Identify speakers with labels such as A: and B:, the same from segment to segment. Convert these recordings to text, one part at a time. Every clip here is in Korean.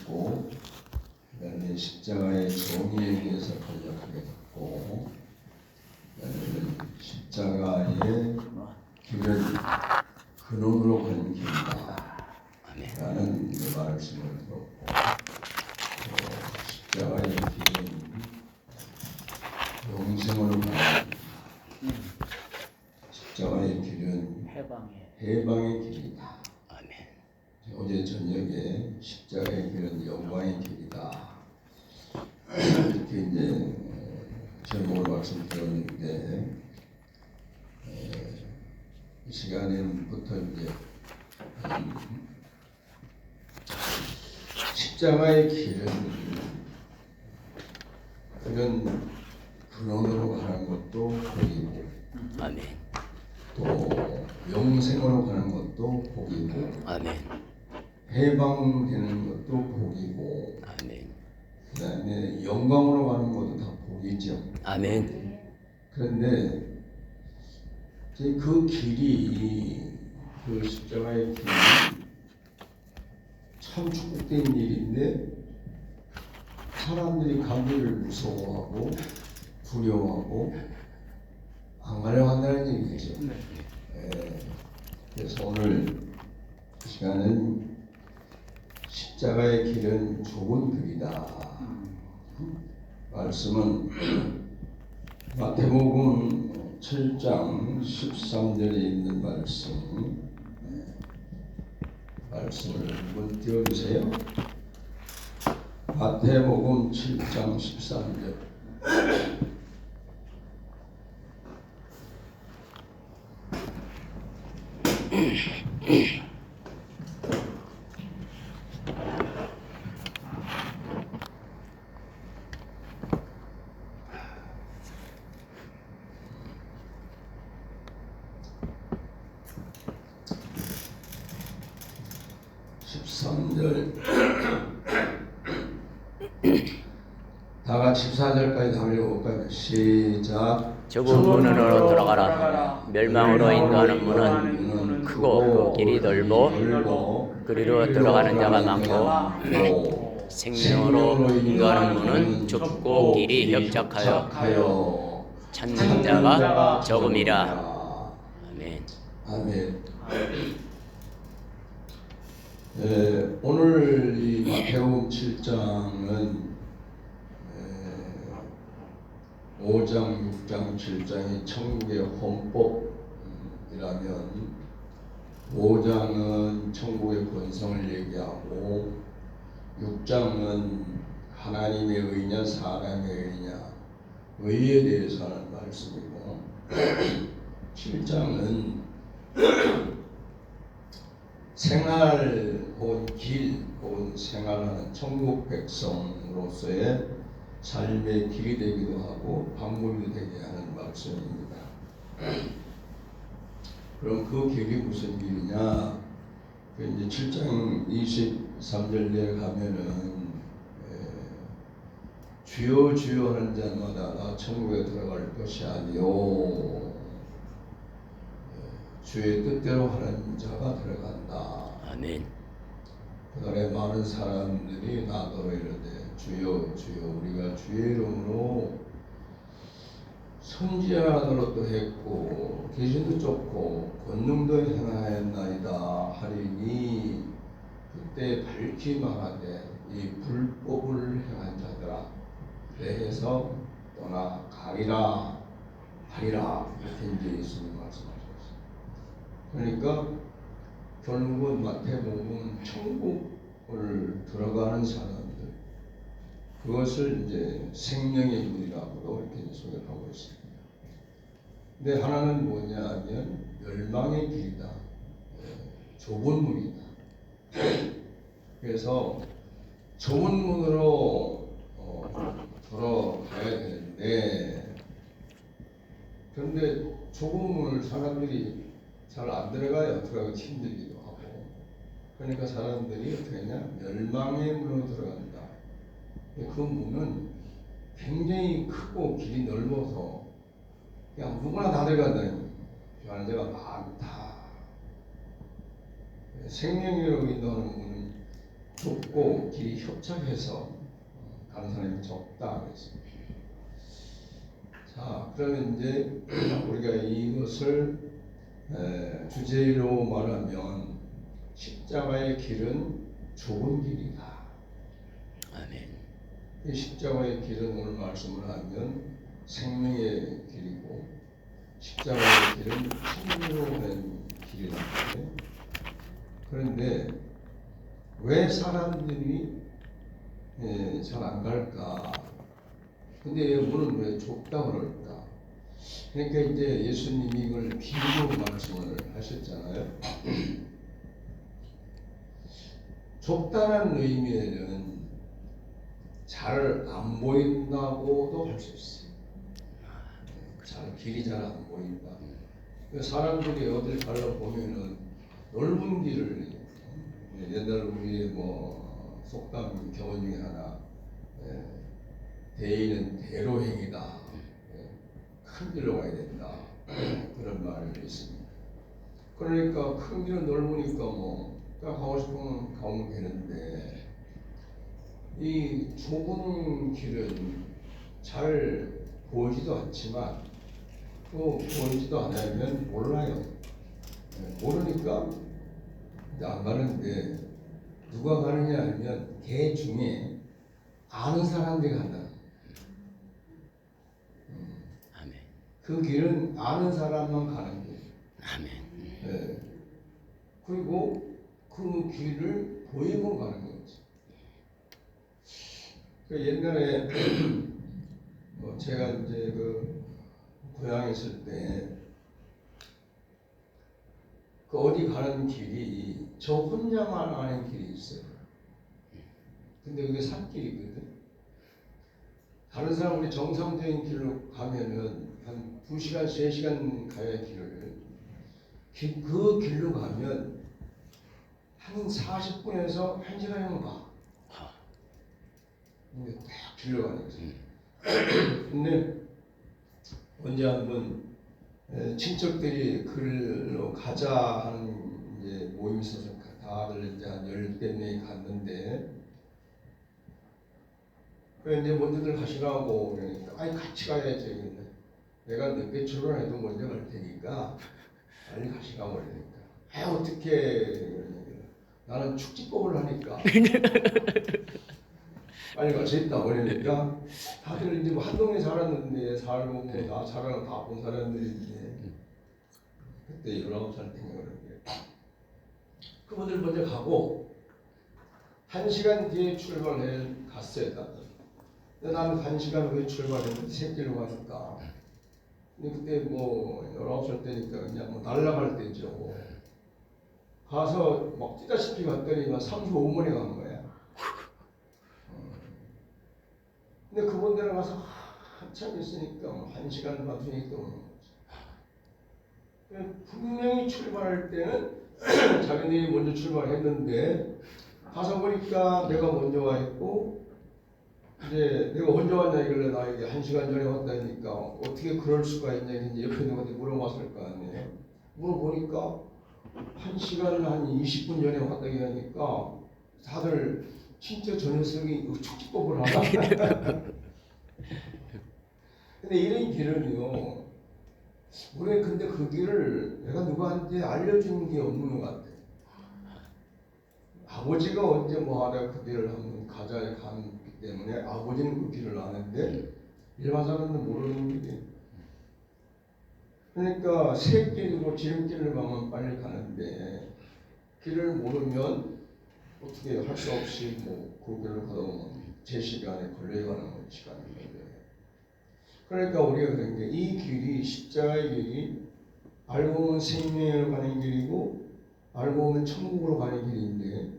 A: 됐고, 그다음에 십자가의 정의에 의해서 건력하게 됐고, 그다음에 십자가의 길은 근원으로 가는 길이다 라는 말씀을 들었고, 십자가의 길은 영생으로 가는 길, 십자가의 길은 해방의 길이다. 어제 저녁에 십자가의 길은 영광의 길이다, 이렇게 이제 제목으로 말씀드렸는데, 이 시간에부터 이제 십자가의 길은 그런 근원으로 가는 것도 복이고, 또 영생으로 가는 것도 복이고, 해방되는 것도 복이고, 그다음에 영광으로 가는 것도 다 복이죠. 그런데 그 길이, 그 십자가의 길이 참 축복된 일인데, 사람들이 가기를 무서워하고 두려워하고 안 가려고 한다는 얘기죠. 그래서 오늘 이 시간은 십자가의 길은 좁은 길이다. 말씀은 마태복음 7장 13절에 있는 말씀을 한번 띄워주세요. 마태복음 7장 13절. 다 같이 14절까지 다 읽어볼까요? 시작.
B: 좁은 문으로 들어가라. 멸망으로 인도하는 문은 크고 그 길이 넓고 그리로 들어가는 자가 많고 생명으로 인도하는 문은 좁고 길이 협착하여 찾는 자가 적음이라.
A: 아멘. 오늘 이 마태복음 7장은 5장, 6장, 7장이 천국의 헌법이라면 5장은 천국의 권성을 얘기하고 6장은 하나님의 의냐 사람의 의냐, 의에 대해서 하는 말씀이고 7장은 생활 혹은 길 혹은 생활하는 천국 백성으로서의 삶의 길이 되기도 하고 방법이 되게 하는 말씀입니다. 그럼 그 길이 무슨 길이냐? 이제 7장 23절 내려가면은 주여 주여 하는 자마다 나 천국에 들어갈 것이 아니요 주의 뜻대로 하는 자가 들어간다. 그날에 많은 사람들이 나더러 이르되 주여 주여 우리가 주의 이름으로 선지자 노릇도 했고 귀신도 쫓고 권능도 행하였나이다 하리니 그때 밝히 말하되 이 불법을 행한 자들아 그래서 떠나가리라 하리라, 이렇게 이제 예수님 말씀하셨어요. 그러니까 결국은 마태복음 천국을 들어가는 사람들, 그것을 이제 생명의 문이라고도 이렇게 소개를 하고 있습니다. 근데 하나는 뭐냐 하면 멸망의 길이다, 좁은 문이다. 그래서 좁은 문으로 들어가야 되는데, 그런데 좁은 문을 사람들이 잘 안 들어가요. 들어가기 힘들기도 하고. 그러니까 사람들이 어떻게 하냐, 멸망의 문으로 들어간다. 그 문은 굉장히 크고 길이 넓어서 그냥 누구나 다 들어간다는 가는 데가 많다. 생명으로 인도하는 문은 좁고 길이 협착해서 다른 사람이 적다 그랬습니다. 자, 그러면 이제 우리가 이것을 주제로 말하면 십자가의 길은 좁은 길이다.
B: 아멘.
A: 이 십자가의 길은 오늘 말씀을 하면 생명의 길이고 십자가의 길은 생명의 길이라는 거예요. 그런데 왜 사람들이 잘 안 갈까? 근데 문은 왜 좁다고 그럴까? 그러니까 이제 예수님이 이걸 비유로 말씀을 하셨잖아요. 좁다는 의미에는 잘 안 보인다고도 할 수 있어요. 길이 잘 안 보인다. 사람들이 어딜 가려 보면은 넓은 길을 옛날 우리 뭐 속담 경언 중에 하나 대의는 대로행이다. 큰 길로 가야 된다. 그런 말이 있습니다. 그러니까 큰 길은 넓으니까 뭐 가고 싶으면 가면 되는데 이 좁은 길은 잘 보이지도 않지만 또 보이지도 않으면 몰라요. 모르니까 안 가는데 누가 가느냐 하면 대중에 아는 사람들이 간다.
B: 아멘.
A: 그 길은 아는 사람만 가는 거예요.
B: 아멘.
A: 네. 그리고 그 길을 보이고 가는 거지. 옛날에 제가 이제 그 고향에 있을 때 그 어디 가는 길이 저 혼자만 아는 길이 있어요. 근데 그게 산길이거든. 다른 사람 우리 정상적인 길로 가면은 한 2시간, 3시간 가야 할 길을 그 길로 가면 한 40분에서 1시간이면 가. 근데 딱 길로 가는 거지. 근데 언제 한번 친척들이 글로 가자 하는 이제 모임이 있어서 다들 이제 한 10대 명이 갔는데 그래 이제 먼저들 가시라고 그러니까 아니 같이 가야지. 내가 늦게 출발해도 먼저 갈 테니까 빨리 가시라고 그러니까 아 어떻게 나는 축지법을 하니까 빨리 갈 수 있다 그러니까 다들 이제 뭐 한동네 살았는데 살고 뭐나 살아가 다 본 사람들인데 그때 19살 때인가 그런데 그분들 먼저 가고 1시간 뒤에 출발해 갔어요. 근데 나는 1시간 후에 출발했는데 새길로 가니까 근데 그때 뭐 19살 때니까 그냥 뭐 날아갈 때죠. 가서 막 뛰다시피 갔더니 막 35분에 간 거야. 근데 그분들은 가서 한참 있으니까 뭐 1시간 맞으니까 오는 거지. 분명히 출발할 때는 자기들이 먼저 출발했는데 가서 보니까 내가 먼저 와 있고 이제 내가 언제 왔냐 이길래 나 이게 1시간 전에 왔다니까 어떻게 그럴 수가 있냐 이제 옆에 누구한테 물어봤을 거 아니에요. 물어보니까 1시간 한 20분 전에 왔다 하니까 다들 진짜 저 녀석이 축지법을 하나? 근데 이런 길은요 우리가 근데 그 길을 내가 누구한테 알려주는 게 없는 것 같아. 아버지가 언제 뭐 하다 그 길을 한번 가자 갔기 때문에 아버지는 그 길을 아는데 일반 사람들은 모르는 길이에요. 그러니까 새길이고 지름길을 가면 빨리 가는데 길을 모르면 어떻게 할 수 없이 뭐 그 길을 가다 보면 제 시간에 걸려가는 시간이 걸려요. 그러니까 우리가 그런 게 이 길이 십자가의 길이 알고 보면 생명으로 가는 길이고 알고 보면 천국으로 가는 길인데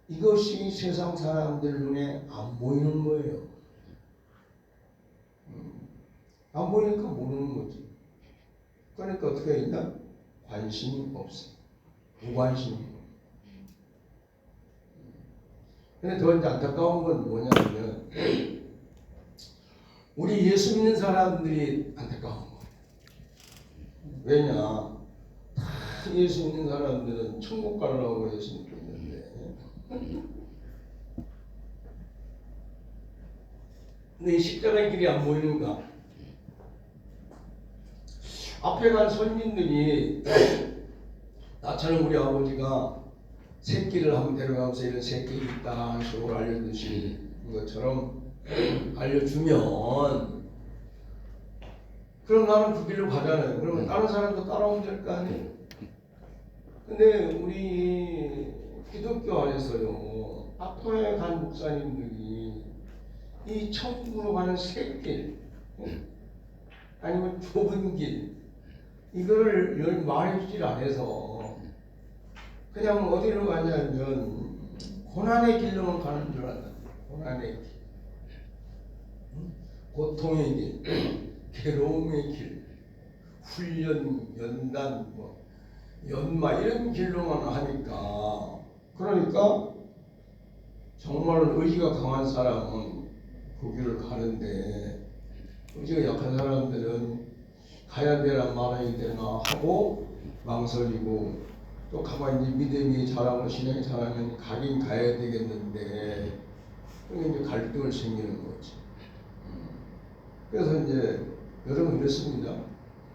A: 이것이 세상 사람들 눈에 안 보이는 거예요. 안 보이니까 모르는 거지. 그러니까 어떻게 했나? 관심이 없어. 무관심이. 근데 더 이제 안타까운 건 뭐냐면 우리 예수 믿는 사람들이 안타까운 거예요. 왜냐? 다 예수 믿는 사람들은 천국 가려고 예수 믿고 있는데 근데 이 십자가의 길이 안 보이는가? 앞에 간 선진들이 나처럼 우리 아버지가 새끼를 한번 데려가면서 이런 새끼 있다 식으로 알려주신 것처럼 알려주면 그럼 나는 그 길로 가잖아요. 그러면 다른 사람도 따라오면 될 거 아니에요. 근데 우리 기독교 안에서요, 앞에 간 목사님들이 이 천국으로 가는 새길 아니면 좁은 길 이거를 말해주질 않아서 그냥 어디로 가냐면 고난의 길로만 가는 줄 알았다. 고난의 길, 고통의 길, 괴로움의 길, 훈련, 연단, 연마 이런 길로만 하니까 그러니까 정말 의지가 강한 사람은 그 길을 가는데 의지가 약한 사람들은 가야 되나 말아야 되나 하고 망설이고 또 가만히 믿음이 자라고 신앙이 자라면 가긴 가야 되겠는데 그게 이제 갈등을 생기는 거지. 그래서 이제 여러분 이렇습니다.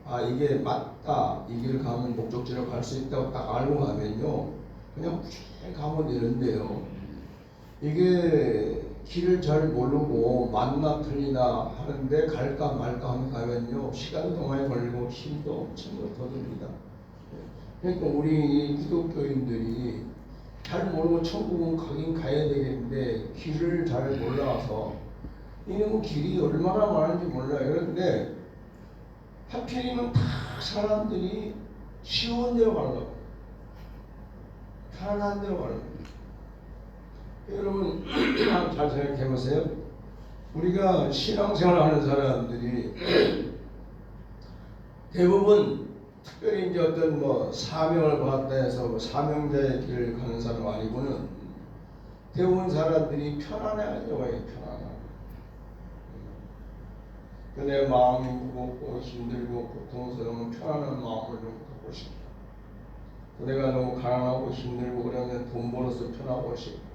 A: 아 이게 맞다 이 길을 가면 목적지로 갈 수 있다고 딱 알고 가면요 그냥 꾸준히 가면 되는데요. 이게 길을 잘 모르고 맞나 틀리나 하는데 갈까 말까 하면 가면요 시간도 많이 걸리고 힘도 엄청 더 듭니다. 그러니까 우리 기독교인들이 잘 모르고 천국은 가긴 가야 되겠는데 길을 잘 몰라서 이놈의 길이 얼마나 많은지 몰라요. 그런데 하필이면 다 사람들이 쉬운 데로 가려고 편안한 데로 가려고. 여러분 잘 생각해 보세요. 우리가 신앙생활 하는 사람들이 대부분 특별히 이제 어떤 사명을 받았다 해서 사명자의 길을 가는 사람 아니고는 대부분 사람들이 편안해하려고 해요. 내 마음이 무겁고 힘들고 고통스러우면 편안한 마음을 좀 갖고 싶다. 내가 너무 가난하고 힘들고 그러면 돈 벌어서 편하고 싶고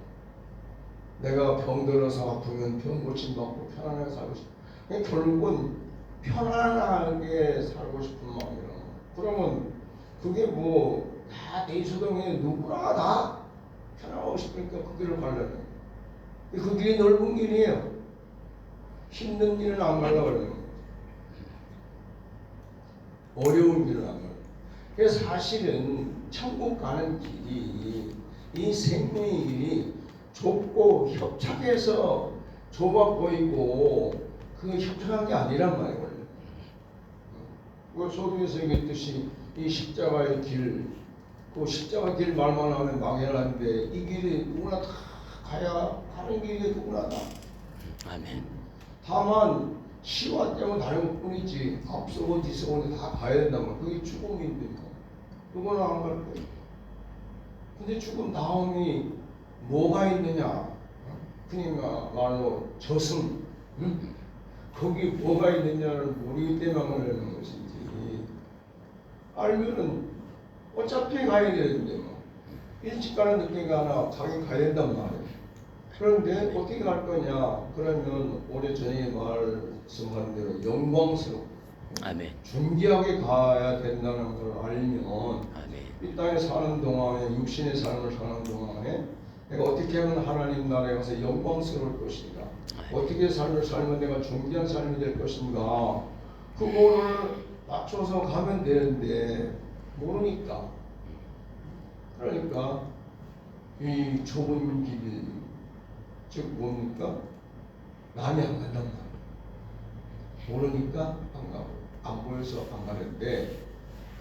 A: 내가 병들어서 아프면 병 고침 받고 편안하게 살고 싶고 결국은 편안하게 살고 싶은 마음이라. 그러면 그게 다 대소동에 누구나 다 편하고 싶으니까 그 길을 가려는. 그 길이 넓은 길이에요. 힘든 길은 안 가려고 그러는 거예요. 어려운 길은 안 가려고. 그래서 사실은 천국 가는 길이 이 생명의 길이 좁고 협착해서 좁아 보이고 그 협착한 게 아니란 말이에요. 소두에서 얘기했듯이 이 십자가의 길, 그 십자가 길 말만 하면 막연한데 이 길이 누구나 다 가야 가는 길이 누구나 다.
B: 아멘.
A: 다만 시와 때문에 다른 뿐이지 앞서고 뒤서고 다 가야 된다면 그게 죽음인데 그거는 안 갈 거예요. 근데 죽음 다음이 뭐가 있느냐? 그러니까 말로 저승, 거기 뭐가 있느냐를 모르기 때문에 그러는 것이지. 알면은 어차피 가야 되는데 일찍 가는 늦게 가나 가긴 가야 된단 말이에요. 그런데 어떻게 갈 거냐? 그러면 오래 전에 말씀한 대로 영광스럽고
B: 아멘.
A: 존귀하게 가야 된다는 걸 알면
B: 아멘.
A: 이 땅에 사는 동안에 육신의 삶을 사는 동안에 내가 어떻게 하면 하나님 나라에 가서 영광스러울 것인가, 어떻게 삶을 살면 내가 존귀한 삶이 될 것인가, 그거를 맞춰서 가면 되는데 모르니까. 그러니까 이 좁은 길, 즉 뭡니까? 남이 안 간단 말이에요. 모르니까 안 가고 안 보여서 안 가는데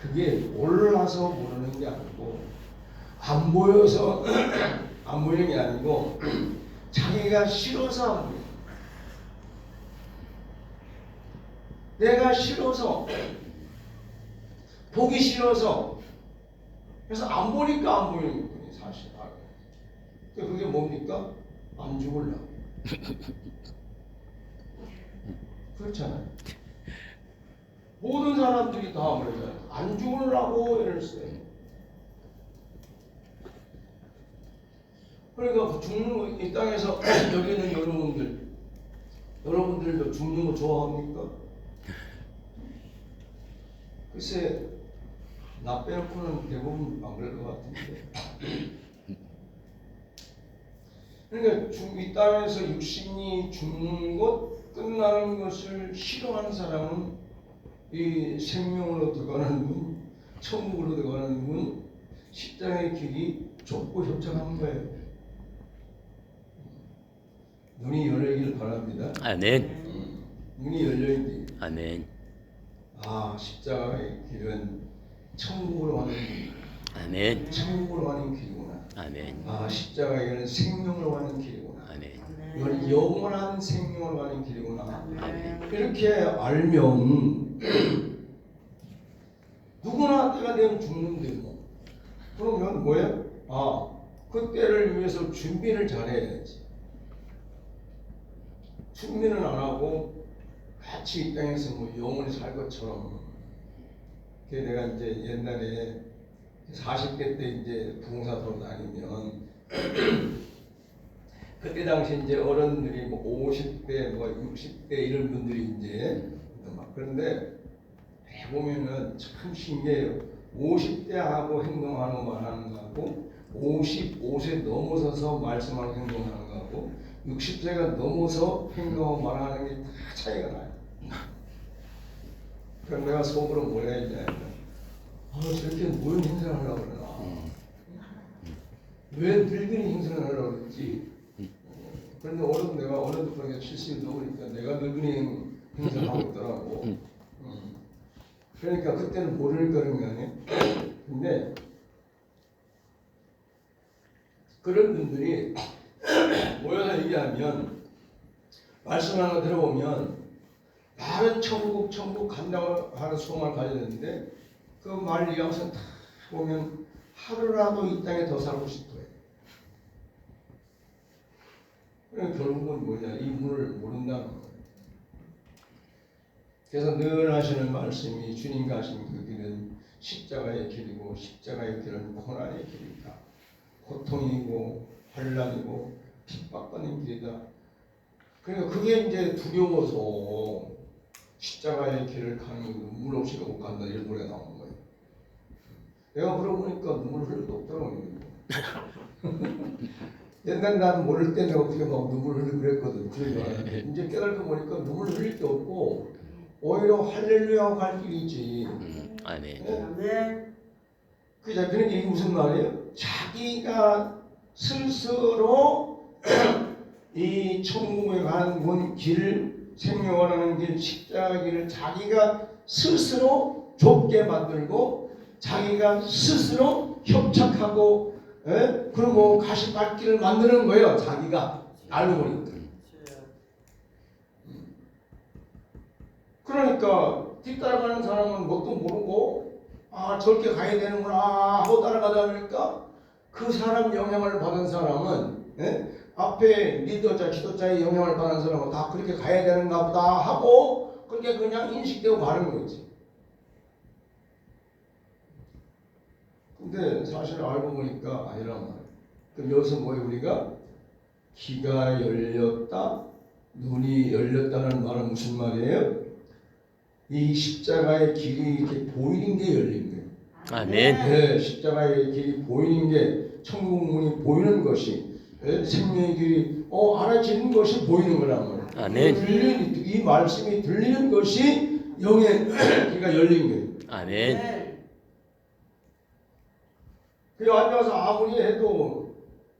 A: 그게 몰라서 모르는 게 아니고 안 보여서 안 보이는 게 아니고 자기가 싫어서 안 보여요. 내가 싫어서 보기 싫어서 그래서 안 보니까 안 보이는 거예요. 사실 그게 뭡니까? 안 죽을라. 그렇잖아요. 모든 사람들이 다 그러잖아요. 안 죽으려고 이랬어요. 그러니까 죽는 거, 이 땅에서 여기 있는 여러분들 여러분들도 죽는 거 좋아합니까? 글쎄 나 빼놓고는 대부분 안 그럴 것 같은데. 그러니까 이 땅에서 육신이 죽는 것, 끝나는 것을 싫어하는 사람은 이 생명으로 들어가는 문, 천국으로 들어가는 문, 십자가의 길이 좁고 협착한 거예요. 눈이 열리길 바랍니다.
B: 아멘.
A: 문이 열려있니?
B: 아멘.
A: 아, 십자가의 길은 천국으로 가는 길,
B: 아멘.
A: 천국으로 가는 길이구나.
B: 아멘.
A: 아, 십자가의 길은 생명으로 가는 길이구나.
B: 아멘.
A: 이건 영원한 생명으로 가는 길이구나.
B: 아멘.
A: 이렇게 알면 누구나 때가 되면 죽는데 뭐. 그러면 뭐예요? 아, 그 때를 위해서 준비를 잘해야지. 준비는 안 하고 같이 이 땅에서 뭐 영원히 살 것처럼. 그게 내가 이제 옛날에 40대 때 이제 부흥사도로 다니면 그때 당시 이제 어른들이 뭐 50대, 뭐 60대 이런 분들이 이제 막 그런데 해보면은 참 신기해요. 50대하고 행동하는 거 말하는 거하고 55세 넘어서서 말씀하고 행동하는 거하고 60세가 넘어서 행동하고 말하는 게 다 차이가 나요. 그럼 내가 속으로 뭐라 했냐면 저렇게 무슨 행사를 하려고 그러나 왜 늙은이 행사를 하려고 그랬지? 그런데 오늘도 내가 오늘도 그렇게 70이 넘으니까 내가 늙은이 행사를 하고 있더라고. 그러니까 그때는 모를 거는 거 아니에요? 근데 그런 분들이 모여서 얘기하면 말씀 하나 들어보면 나는 천국 간다고 하는 소망을 가졌는데 그 말 이야기에서 다 보면 하루라도 이 땅에 더 살고 싶어요. 그러니까 결국은 뭐냐, 이 문을 모른다는 거예요. 그래서 늘 하시는 말씀이 주님과 하신 그 길은 십자가의 길이고 십자가의 길은 고난의 길이다. 고통이고 환난이고 핍박받는 길이다. 그러니까 그게 이제 두려워서 십자가의 길을 가는 눈물 없이 못 간다 이런 노래가 나오는 거예요. 내가 물어보니까 눈물 흘릴 거 없더라고요. 옛날 난 모를 때 내가 어떻게 막 눈물 흘리고 그랬거든. 그러니까 이제 깨닫고 보니까 눈물 흘릴 게 없고 오히려 할렐루야 갈 길이지.
B: 아멘.
A: 네? 그러니까 이게 무슨 말이에요? 자기가 스스로 이 천국에 가는 문 길, 생명하는 길, 십자가 길을 자기가 스스로 좁게 만들고 자기가 스스로 협착하고 그리고 가시밭길을 만드는 거예요. 자기가 알고 보니까. 그러니까 뒤따라가는 사람은 뭣도 모르고 저렇게 가야 되는구나 하고 따라가다 보니까 그 사람 영향을 받은 사람은 앞에 리더자, 지도자의 영향을 받은 사람은 다 그렇게 가야 되는가 보다 하고 그렇게 그냥 인식되고 가는 거지. 근데 사실 알고 보니까 아니란 말이에요. 그럼 여기서 뭐예요? 우리가 귀가 열렸다, 눈이 열렸다는 말은 무슨 말이에요? 이 십자가의 길이 이렇게 보이는 게 열린 거예요.
B: 아멘.
A: 네, 십자가의 길이 보이는 게 천국 문이 보이는 것이 생명의 길이 알아지는 것이 보이는 거란 말이에요.
B: 아멘.
A: 들리는, 이 말씀이 들리는 것이 영의 귀가 열린 거예요.
B: 아멘.
A: 그 앉아서 아무리 해도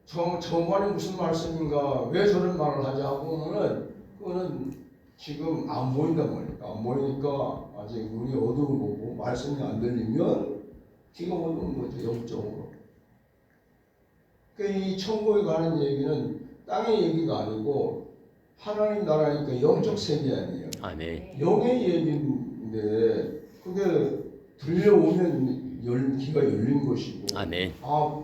A: 저 말이 무슨 말씀인가, 왜 저런 말을 하지 하고는 그거는 지금 안 보인단 말이에요. 안 보이니까 아직 눈이 어두운 거고 말씀이 안 들리면 귀가 어두운 거죠, 영적으로. 이 천국에 가는 얘기는 땅의 얘기가 아니고 하나님 나라니까 영적 세계 아니에요.
B: 아멘.
A: 영의 얘기인데 그게 들려오면 귀가 열린 것이고
B: 아멘.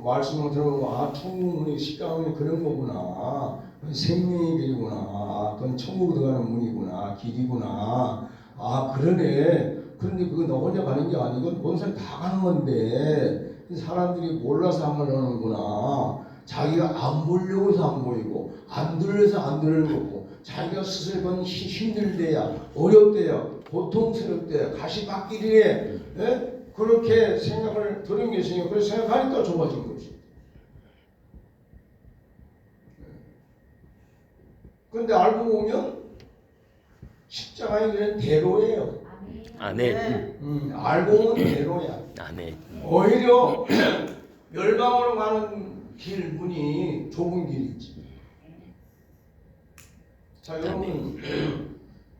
A: 말씀을 들어보고 천국 문이 십자가문이 그런 거구나, 생명의 길이구나, 그건 천국 들어가는 문이구나, 길이구나, 그러네. 그런데 그거 너 혼자 가는 게 아니고 모든 사람이 다 가는 건데 사람들이 몰라서 한 걸 하는구나. 자기가 안 보려고 해서 안 보이고 안 들려서 안 들리는 거고 자기가 스스로 힘들 때야, 어렵대야, 고통스럽대야, 가시밭길이래, 예? 그렇게 생각을 들은 게 있으니까 그렇게 생각하니까 좁아진 거지. 그런데 알고 보면 십자가의 길은 대로예요.
B: 아멘.
A: 알고 보면 대로야.
B: 아멘.
A: 오히려 멸망으로 가는 길 문이 좁은 길이지. 자, 여러분,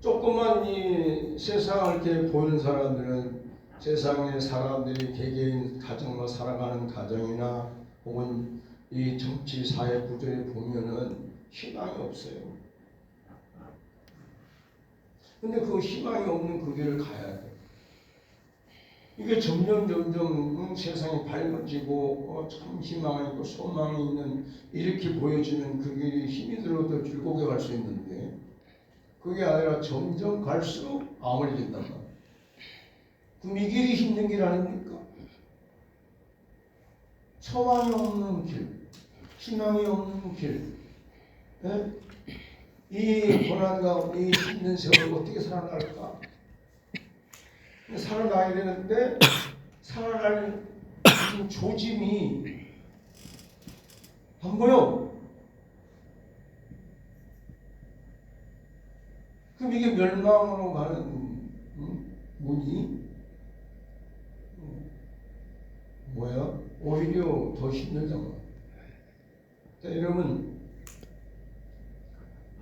A: 조금만 이 세상을 이렇게 보는 사람들은 세상의 사람들이 개개인 가정으로 살아가는 가정이나 혹은 이 정치 사회 구조에 보면은 희망이 없어요. 근데 그 희망이 없는 그 길을 가야 돼. 이게 점점 세상이 밝아지고 참 희망이 있고 소망이 있는 이렇게 보여지는 그 길이 힘이 들어도 즐겁게 갈 수 있는데 그게 아니라 점점 갈수록 암울해진단 말이야. 그럼 이 길이 힘든 길 아닙니까? 소망이 없는 길, 희망이 없는 길, 예? 이 고난과 이 힘든 세월을 어떻게 살아날까? 살아나야 되는데 살아날 조짐이 안 보여. 그럼 이게 멸망으로 가는 문이 뭐야? 오히려 더 힘들잖아. 자, 여러분,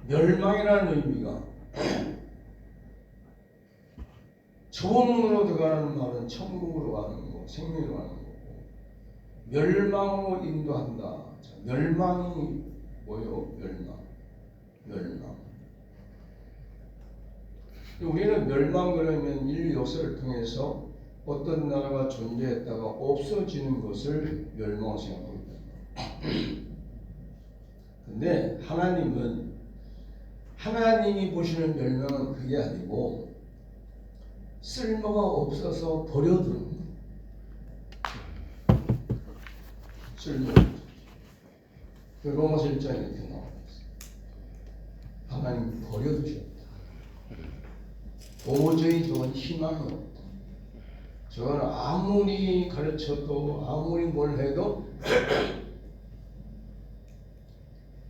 A: 멸망이라는 의미가 좋은 문으로 들어가는 말은 천국으로 가는 거, 생명으로 가는 거고, 멸망으로 인도한다. 자, 멸망이 뭐요? 멸망. 우리는 멸망 그러면 인류 역사를 통해서 어떤 나라가 존재했다가 없어지는 것을 멸망으로 생각하고 있다. 근데 하나님이 보시는 멸망은 그게 아니고 쓸모가 없어서 버려두는 쓸모. 그 로마서 1장에 이렇게 나와 있어요. 하나님 버려두셨다. 도저히 저건 희망이 없다. 저건 아무리 가르쳐도 아무리 뭘 해도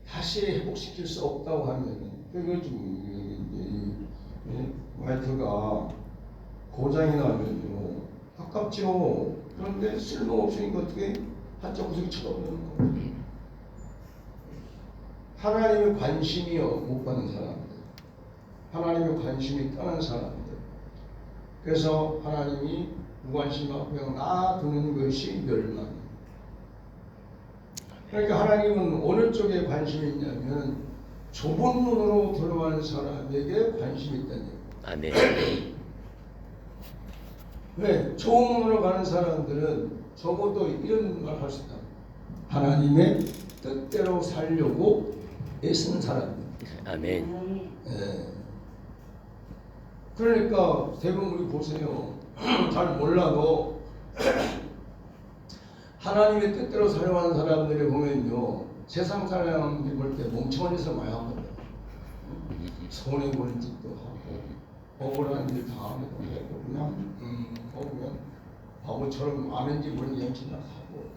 A: 다시 회복시킬 수 없다고 하면 그거 좀 마이크가 고장이 나면요 아깝죠. 그런데 쓸모없으니까 어떻게 한쪽 구석에 쳐다보는 거예요. 하나님의 관심이 못 받는 사람들, 하나님의 관심이 떠난 사람들, 그래서 하나님이 무관심하고 그냥 놔두는 것이 멸망. 그러니까 하나님은 어느 쪽에 관심이 있냐면 좁은 문으로 들어가는 사람에게 관심이 있다는 얘기예요.
B: 아멘.
A: 왜? 좁은 문으로 가는 사람들은 적어도 이런 말 할 수 있다. 하나님의 뜻대로 살려고 애쓰는 사람들.
B: 아멘.
A: 예. 그러니까 대부분 우리 보세요. 잘 몰라도 하나님의 뜻대로 살아가는 사람들이 보면요 세상 사람들이 볼 때 멍청한 짓을 많이 하거든요. 손해 보는 짓도 하고 억울한 일 당하는 것도 하고 그냥 그냥 바보처럼 아는지 모르는 얘기만 하고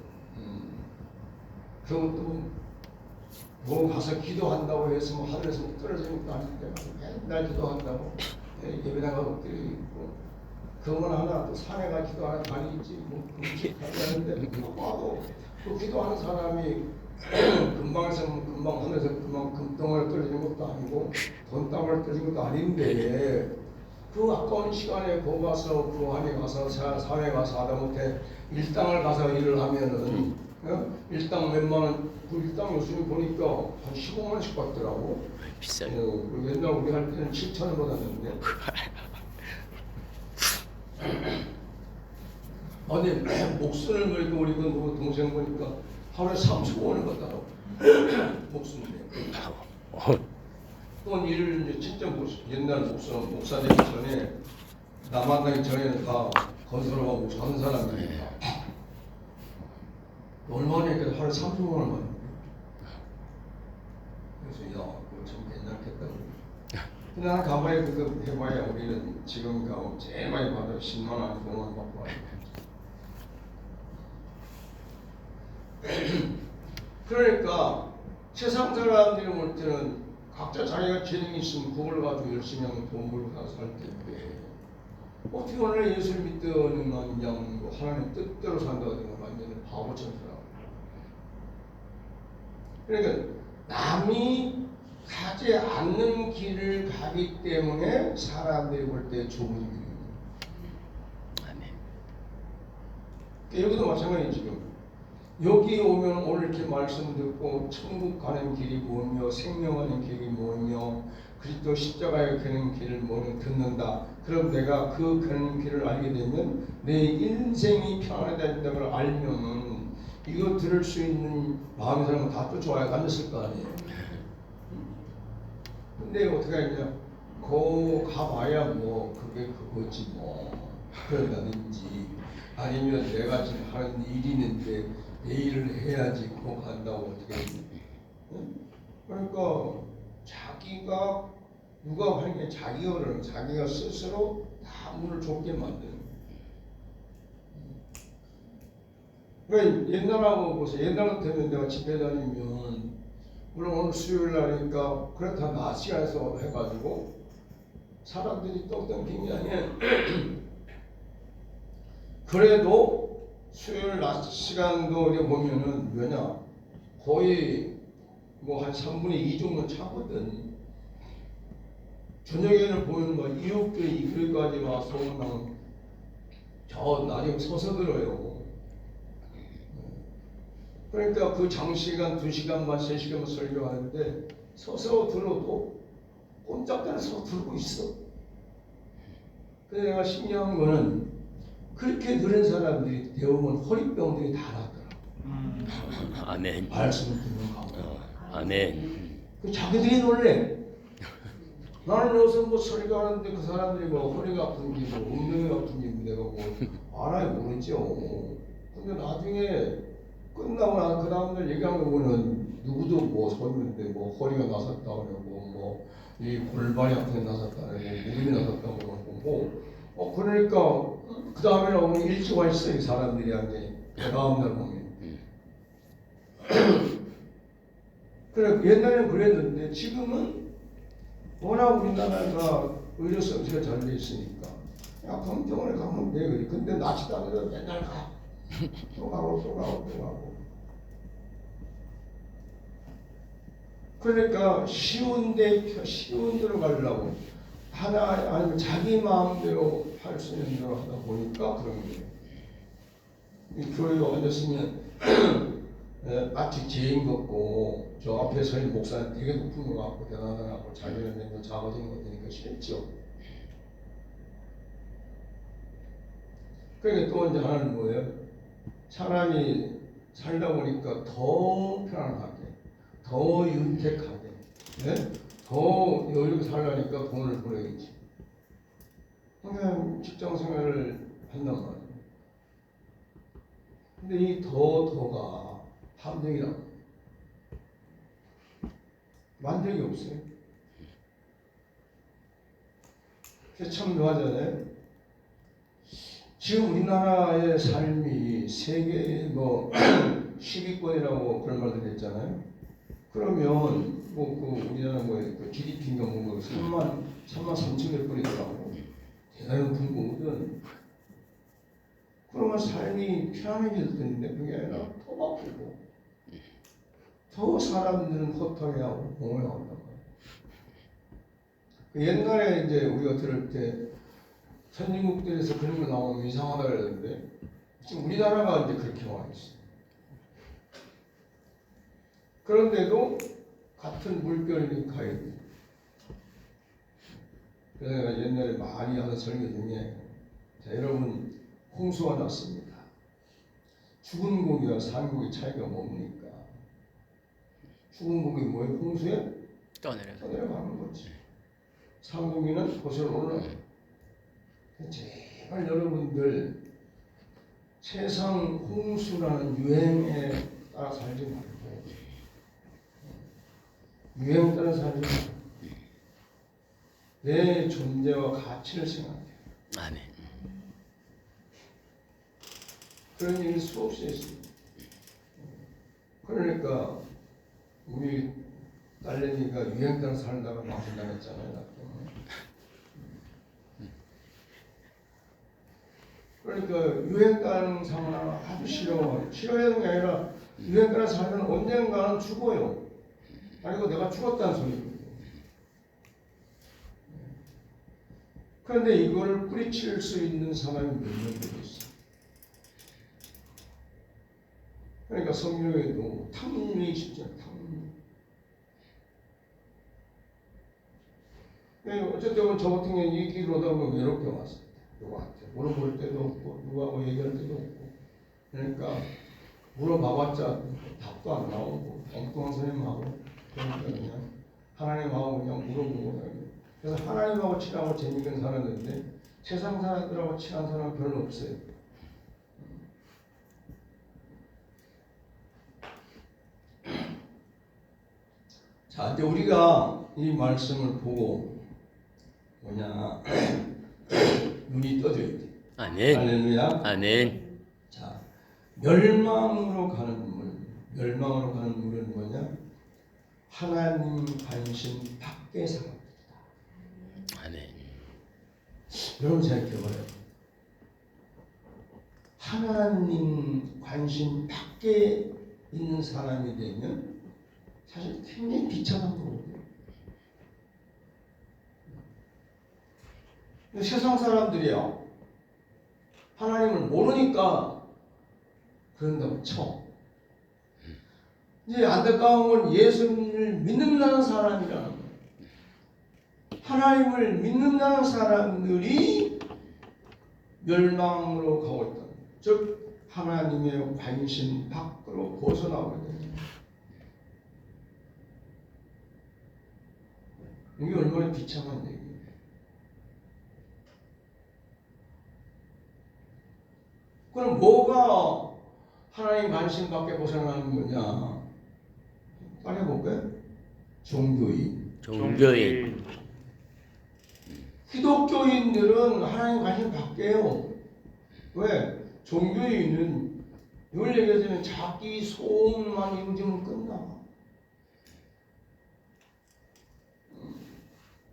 A: 그것도 뭐 가서 기도한다고 해서 뭐 하늘에서 떨어지는 것도 아닌데 맨날 기도한다고 예배당 가서 엎드려 있고 그건 하나 또 산에 가 기도하는 말이 있지 뭐 하는데 누가 봐도 그 기도하는 사람이 금방에서 금방 하늘에서 금방 금덩어리 떨어지는 것도 아니고 돈덩어리 떨어지는 것도 아닌데 그 아까운 시간에 거기 가서 그 안에 가서 사회 가서 하다못해 일당을 가서 일을 하면은 일당 몇만 원, 그 일당 요즘에 보니까 한 15만 원씩 받더라고.
B: 비싸요.
A: 옛날 우리 할 때는 7천 원 받았는데. 아니 목숨을 보니까 우리 그 동생 보니까 하루에 35원을 받더라고. 목숨인데. 또 일을 이제 진짜 옛날 목사 되기 전에 나 만나기 전에는 다 건설하고 하는 사람이니까 얼마나 하루에 35원을 받는 거야. 그래서 야, 이거 참 옛날 않겠다고. 근데 나는 가만히 그거 해봐야 우리는 지금 가면 제일 많이 받아 10만 원, 9만 원 받고 와요. 그러니까 세상 사람들이 볼 때는 각자 자기가 재능이 있으면 그걸 가지고 열심히 하면 돈 벌고 다 살 텐데 어떻게 오늘 예수를 믿더니 그냥 뭐 하나님 뜻대로 산다고 하면 완전히 바보처럼 살아. 그러니까 남이 가지 않는 길을 가기 때문에 사람들이 볼 때 좁은 길입니다. 여기도 마찬가지예요. 지금 여기 오면 오늘 이렇게 말씀 듣고 천국 가는 길이 뭐며 생명하는 길이 뭐며 그리스도 십자가에 가는 길을 뭐냐 듣는다. 그럼 내가 그 가는 길을 알게 되면 내 인생이 편안해진다는 걸 알면은 이거 들을 수 있는 마음의 사람은 다 쫓아와야 앉았을 거 아니에요. 근데 어떻게 하냐? 거 가봐야 뭐 그게 그거지 뭐 그런다든지 아니면 내가 지금 하는 일이 있는데 내일을 해야지 그거 간다고 어떻게 했니? 그러니까 자기가 누가 하는 게 자기가 그러는 자기가 스스로 다 문을 좁게 만드는 그러니까 옛날하고 보세요. 옛날 같으면 내가 집회 다니면 물론 오늘 수요일 날이니까 그렇다 낮 시간에서 해가지고 사람들이 똥똥 빙자니 그래도 수요일 낮 시간도 이렇게 보면은 뭐냐 거의 뭐 한 3분의 2 정도 차거든. 저녁에는 보면 뭐 1억대 2kg까지 막 소문나면 저 나중에 서서 들어요. 그러니까 그 장시간 2시간만 3시간만 설교하는데 서서 들어도 꼼짝도 안 해서 들고 있어. 근데 내가 신기한 거는 그렇게 들은 사람들이 대부분 허리병들이 다 났더라.
B: 아멘.
A: 말씀을 듣는 가운데.
B: 아멘.
A: 그 자기들이 놀래. 나는 여기서 뭐 설교하는데 그 사람들이 뭐 허리가 아픈지 뭐 엉덩이가 아픈지 내가 뭐 알아야 모르죠. 근데 나중에 끝나고 나서 그 다음날 얘기하는 거 보면 누구도 뭐 소리인데 뭐 허리가 나섰다 그러고 뭐 이 골반이 아프게 나섰다 그러고 무릎이 나섰다 그러고 뭐 그러니까 그 다음에 오면 일찍 와 있어 이 사람들이 한게 그 다음날 보면 그래 옛날에는 그랬는데 지금은 워낙 우리나라가 의료 서비스가 잘 돼 있으니까 야 병원에 가면 돼. 근데 낯이 다니면 맨날 가. 또 가고 또 가고 또 가고. 그러니까 쉬운 데로 가려고 하나 아니면 자기 마음대로 할 수 있는 대로 하다 보니까 그런 거예요. 이 교회에 앉았으면 마치 죄인 같고 저 앞에 서 있는 목사는 되게 높은 거 같고 대단하다 같고 자기는 맨날 작아진 거 같으니까 싫죠. 그러니까 또 이제 하나는 뭐예요? 사람이 살다 보니까 더 편안하게, 더 윤택하게, 네? 더 여유롭게 살려니까 돈을 보내겠지. 그냥 직장 생활을 한단 말이에요. 근데 이 더가 함정이라고. 만족이 없어요. 그래서 참 묘하잖아요. 지금 우리나라의 삶이 세계 뭐 10위권이라고 그런 말들 했잖아요. 그러면 뭐 그 우리나라 그 GDP인가 뭐 3만 3천 몇 번이더라고. 대단히 높은 거거든. 그러면 삶이 편안해질 텐데 그게 아니라 더 바쁘고 더 사람들은 허탈해하고 공허해하고. 옛날에 이제 우리가 들을 때 선진국들에서 그런 거 나오면 이상하다 그랬는데 지금 우리나라가 이제 그렇게 와 있어요. 그런데도 같은 물결이 가야 돼. 그래서 내가 옛날에 많이 하는 설교 중에 자, 여러분 홍수가 났습니다. 죽은 고기와 산 고기 차이가 뭡니까? 죽은 고기 뭐예요? 홍수에 떠내려가는 거지. 산 고기는 거슬러 올라가. 제발 여러분들 세상 홍수라는 유행에 따라 살지 말고 유행 따라 살지 말고 내 존재와 가치를 생각해.
B: 아멘.
A: 그런 일이 수없이 있습니다. 그러니까 우리 딸내미가 유행 따라 살다가 망신당했잖아요. 나 때문에. 그러니까 유행 따르는 상황을 아주 싫어해요. 싫어하는 게 아니라 유행 따라 살면 언젠가는 죽어요. 아니고 내가 죽었다는 소리거든요. 그런데 이거를 뿌리칠 수 있는 사람이 몇 명 되겠어요. 그러니까 성경에도 탐욕이 진짜 탐욕. 어쨌든 저 같은 경우는 이 길을 오다 보면 외롭게 왔어요. 누구한테 물어볼 때도 없고 누구하고 얘기할 때도 없고. 그러니까 물어봐봤자 답도 안 나오고 엉뚱한 소리하고 그러니까 그냥 하나님하고 그냥 물어보고 다니고. 그래서 하나님하고 친하고 재미있게 살았는데 세상 사람들하고 친한 사람은 별로 없어요. 자, 이제 우리가 이 말씀을 보고 뭐냐 눈이 떠져야 돼.
B: 아멘.
A: 할렐루야.
B: 아멘.
A: 자, 멸망으로 가는 물은 뭐냐? 하나님 관심 밖의 사람들이다.
B: 아멘.
A: 여러분 생각해봐요. 하나님 관심 밖에 있는 사람이 되면 사실 굉장히 비참한 거거든요. 세상 사람들이요, 하나님을 모르니까 그런다고 쳐. 이제 안타까운 건 예수님을 믿는다는 사람이라는 거예요. 하나님을 믿는다는 사람들이 멸망으로 가고 있다. 즉 하나님의 관심 밖으로 벗어나오게 됩니다. 이게 얼마나 비참한 얘기예요. 그럼 뭐가 하나님 관심 밖에 벗어나는 거냐? 빨리 해볼까요? 종교인.
B: 종교인.
A: 기독교인들은 하나님 관심 밖에요. 왜? 종교인은 이걸 얘기하자면 자기 소원만 이루어지면 끝나.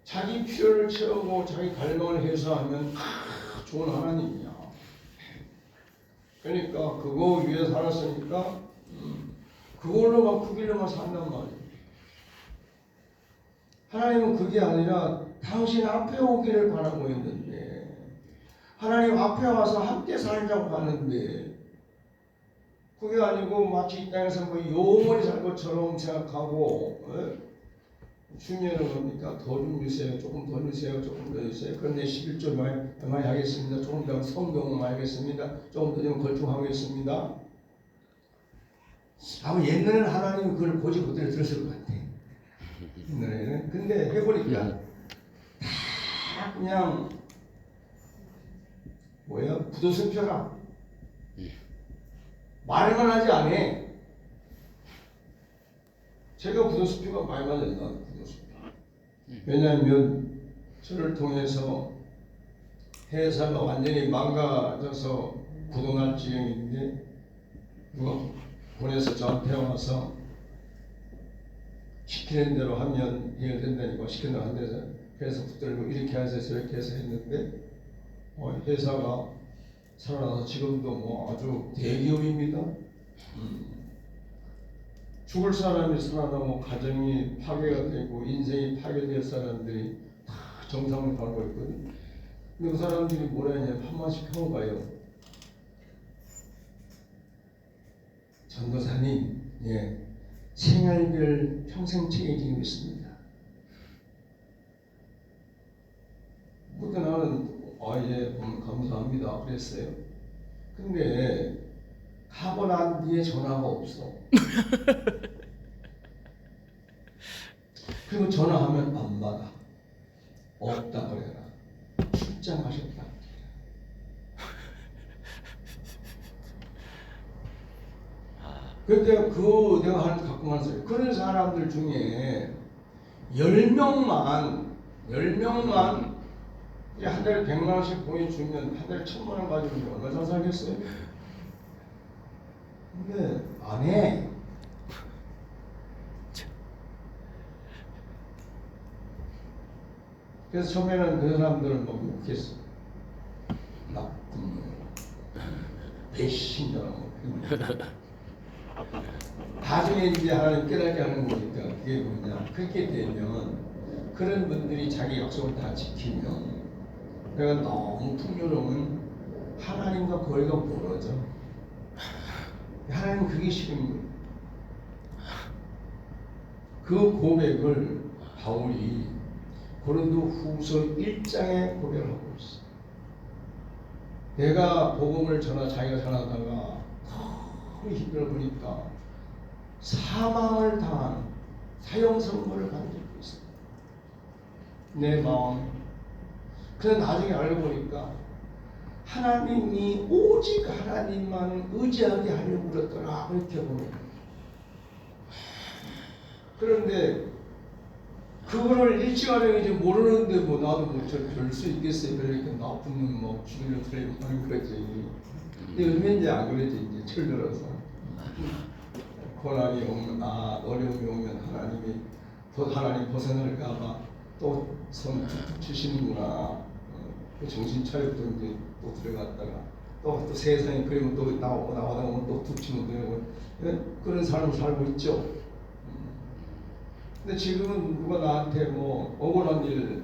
A: 자기 필요를 채우고 자기 갈망을 해소하면 좋은 하나님이야. 그러니까 그거 위해 살았으니까 그걸로만 그 길로만 산단 말이에요. 하나님은 그게 아니라 당신 앞에 오기를 바라고 있는데 하나님 앞에 와서 함께 살자고 하는데 그게 아니고 마치 이 땅에서 뭐 영원히 살 것처럼 생각하고 주님은 뭡니까? 더 좀 주세요. 조금 더 주세요. 조금 더 주세요. 그런데 11조 많이 하겠습니다. 조금 더 성경을 많이 하겠습니다. 조금 더 좀 걸쭉하겠습니다. 아마 옛날에는 하나님은 그걸 보지 그대로 들었을 것 같아. 옛날에는. 근데 해보니까 다 그냥 뭐야? 부도승 펴라. 말만 하지 않아. 제가 부도승표가 많이 맞았나? 왜냐하면 저를 통해서 회사가 완전히 망가져서 부도날 지경인데 누가 보내서 저한테 와서 시키는 대로 하면 해결된다니까 시키는 대로 한대서 회사 붙들고 이렇게 해서 저렇게 해서 했는데 회사가 살아나서 지금도 뭐 아주 대기업입니다. 죽을 사람이 살아나고 가정이 파괴가 되고 인생이 파괴될 사람들이 다 정상을 밟고 있거든요. 근데 그 사람들이 뭐라 했냐면 한 번씩 펴봐요. 전도사님, 생활비를 평생 책임지고 있습니다. 그때 나는 감사합니다 그랬어요. 근데 가고 난 뒤에 전화가 없어. 그리고 전화하면 안 받아. 없다 그래라. 출장 가셨다. 그때 내가 갖고 간 소리. 그런 사람들 중에 10명만 10명만 한 달에 100만 원씩 보내주면 한 달에 1000만 원 가지고 얼마 잘 살겠어요? 근데 안 해. 그래서 처음에는 그 사람들은 뭐 욕했어. 나쁜 놈, 배신자라고. 나중에 이제 하나님 깨닫게 하는 거니까 그게 뭐냐. 그렇게 되면 그런 분들이 자기 약속을 다 지키면 내가 너무 풍요로우면 하나님과 거리가 멀어져. 하나님은 그게 싫은 거예요. 그 고백을 바울이 고린도 후서 1장에 고백을 하고 있어. 내가 복음을 자기가 전하다가 너무 힘들어 보니까 사망을 당한 사형 선고를 받은 적이 있어. 내 마음. 그래서 나중에 알고 보니까 하나님이 오직 하나님만 의지하게 하려고 그랬더라. 그렇게 보면. 그런데 그거를 일찍하려 이제 모르는데 뭐 나도 뭐별수 있겠어요. 이렇게 나쁜 놈 뭐 죽이려 들려고 하는 거지. 근데 요즘에 이제 안 그러지. 이제 철들어서 고난이 오면 어려움이 오면 하나님 벗어날까봐 또 손 주시는구나. 정신 차렸더 이제 또 들어갔다가 또 세상에 그러면 또 나오다 보면 또 툭 치면 되고 그런 삶을 살고 있죠. 근데 지금은 누가 나한테 뭐 억울한 일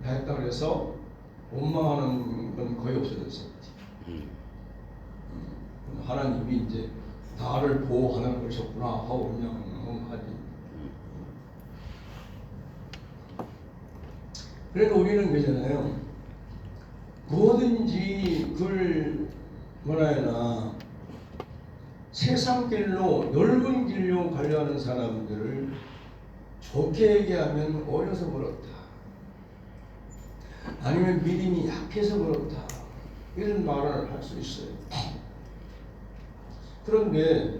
A: 했다 그래서 원망하는 건 거의 없어졌어요. 하나님이 이제 나를 보호하는 것이었구나 하고 그냥 하지. 그러니까 우리는 그러잖아요. 뭐든지 그걸 뭐라 해나 세상 길로 넓은 길로 가려는 사람들을 좋게 얘기하면 어려서 그렇다. 아니면 믿음이 약해서 그렇다. 이런 말을 할 수 있어요. 그런데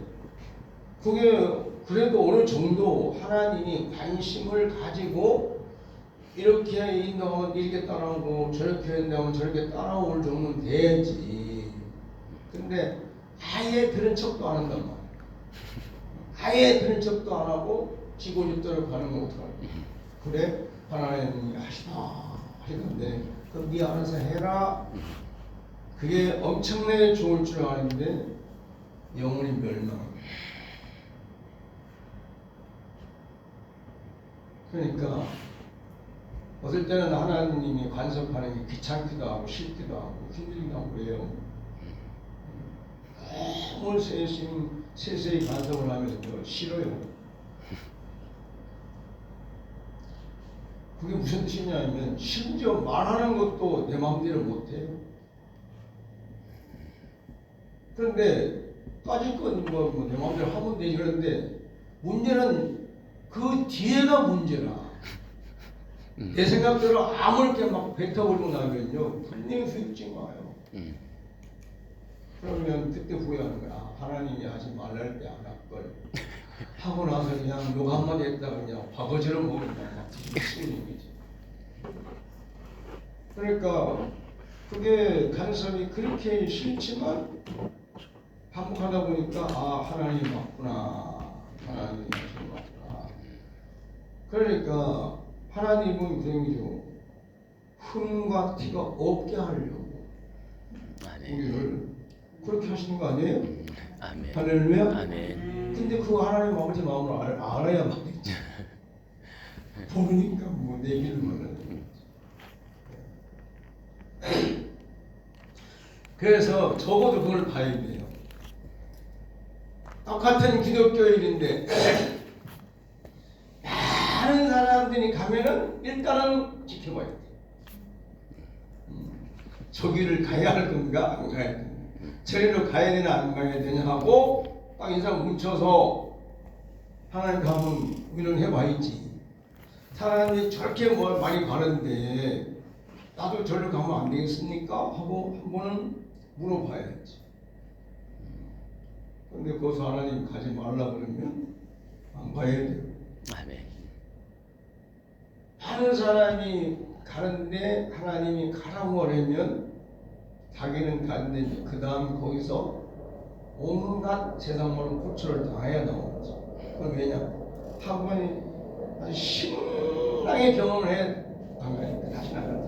A: 그게 그래도 어느 정도 하나님이 관심을 가지고 이렇게 인도하면 이렇게 따라오고 저렇게 인도하면 저렇게 따라올 정도는 돼야지. 근데 아예 들은 척도 안 한단 말이야. 아예 들은 척도 안 하고 지고집대로 가는 거 어떡하냐. 그래 하나님이 하시던데 그럼 네 알아서 해라. 그게 엄청나게 좋을 줄 아는데 영혼이 멸망. 그러니까 어떨 때는 하나님이 간섭하는 게 귀찮기도 하고 싫기도 하고 힘들기도 하고 그래요. 너무 세세히 간섭을 하면서 싫어요. 그게 무슨 뜻이냐면 심지어 말하는 것도 내 마음대로 못해요. 그런데 빠질 건 뭐 내 마음대로 하면 되지. 그런데 문제는 그 뒤에가 문제라. 내 생각대로 아무렇게 막 뱉어버리고 나면요 분명히 후유증 와요. 그러면 그때 후회하는 거야. 하나님이 하지 말랄 때 안 할걸 하고 나서 그냥 욕 한마디 했다 그냥 바보처럼 먹으면 막 뒤집히는 거지. 그러니까 그게 간섭이 그렇게 싫지만 반복하다 보니까 하나님이 맞구나. 하나님이 맞구나. 그러니까 하나님은 그림이죠. 흠과 티가 없게 하려고 우리를 그렇게 하시는 거 아니에요?
B: 아멘.
A: 할렐루야.
B: 아멘.
A: 근데 그 하나님 아버지 마음을 알아야 말이지. 모르니까 뭐 내 길을 모르는. 그래서 적어도 그걸 봐야 돼요. 똑같은 기독교인인데 많은 사람들이 가면은 일단은 지켜봐야 돼. 저기를 가야 할 건가 안 가야 되나, 저리로 가야 되나 안 가야 되냐 하고 딱 인상 뭉쳐서 하나님 가면 우리는 해봐야지. 사람이 저렇게 뭘 많이 가는데 나도 저리로 가면 안 되겠습니까? 하고 한 번은 물어봐야지. 근데 거기서 하나님 가지 말라 그러면 안 가야 돼요.
B: 아멘.
A: 많은 사람이 가는데 하나님이 가라고 하려면 자기는 가는데 그 다음 거기서 온갖 세상으로 고초를 당해야 나오는 거죠. 그건 왜냐? 한 번이 아주 신나게 경험을 해 당하니까 다시 나가는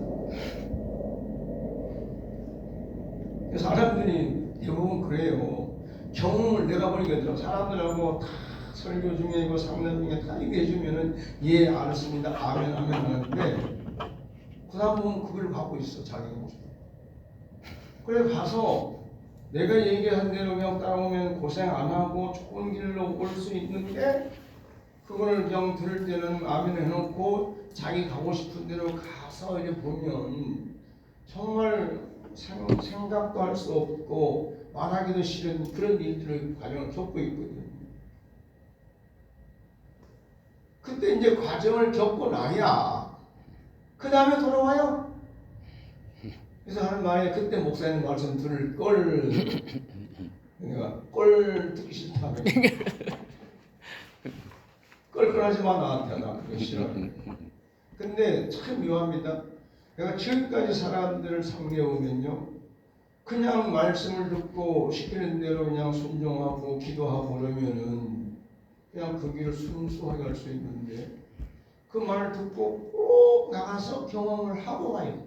A: 사람들이 대부분 그래요. 경험을 내가 보니까 사람들하고 다 설교 중에 이거 상담 중에 다 얘기해주면은 예 알았습니다 아멘 아멘 하는데 그 다음 보면 그걸 갖고 있어 자기 모습. 그래 가서 내가 얘기한 대로 그냥 따라오면 고생 안 하고 좋은 길로 올 수 있는데 그거를 그냥 들을 때는 아멘 해놓고 자기 가고 싶은 대로 가서 이제 보면 정말 생각도 할 수 없고 말하기도 싫은 그런 일들을 과정을 겪고 있거든요. 그때 이제 과정을 겪고 나야 그 다음에 돌아와요. 그래서 하는 말에 그때 목사님 말씀 들을 걸 내가 걸 듣기 싫다며 껄껄하지 마 나한테 나 그거 싫어. 근데 참 묘합니다. 내가 지금까지 사람들을 상대해오면요 그냥 말씀을 듣고 시키는 대로 그냥 순종하고 기도하고 그러면은 그냥 그 길을 순수하게 할 수 있는데 그 말을 듣고 꼭 나가서 경험을 하고 가요.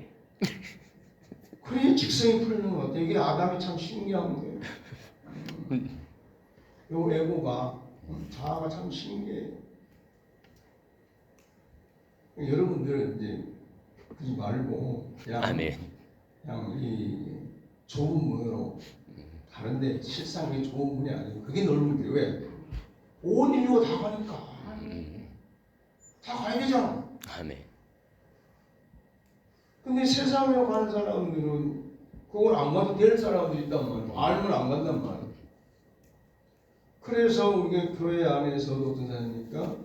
A: 그래야 직성이 풀리는 것 같아요. 이게 아담이 참 신기한 거예요. 요 에고가 자아가 참 신기해요. 여러분들은 이제 그러지 말고 그냥 이 좁은 문으로 가는데 실상 이게 좁은 문이 아니고 그게 넓은 게 왜? 온 인류가 다 가니까 다 가야 되잖아. 근데 세상으로 가는 사람들은 그걸 안 가도 될 사람들이 있단 말이야. 알면 안 간단 말이야. 그래서 우리 교회 안에서도 어떤 사람입니까?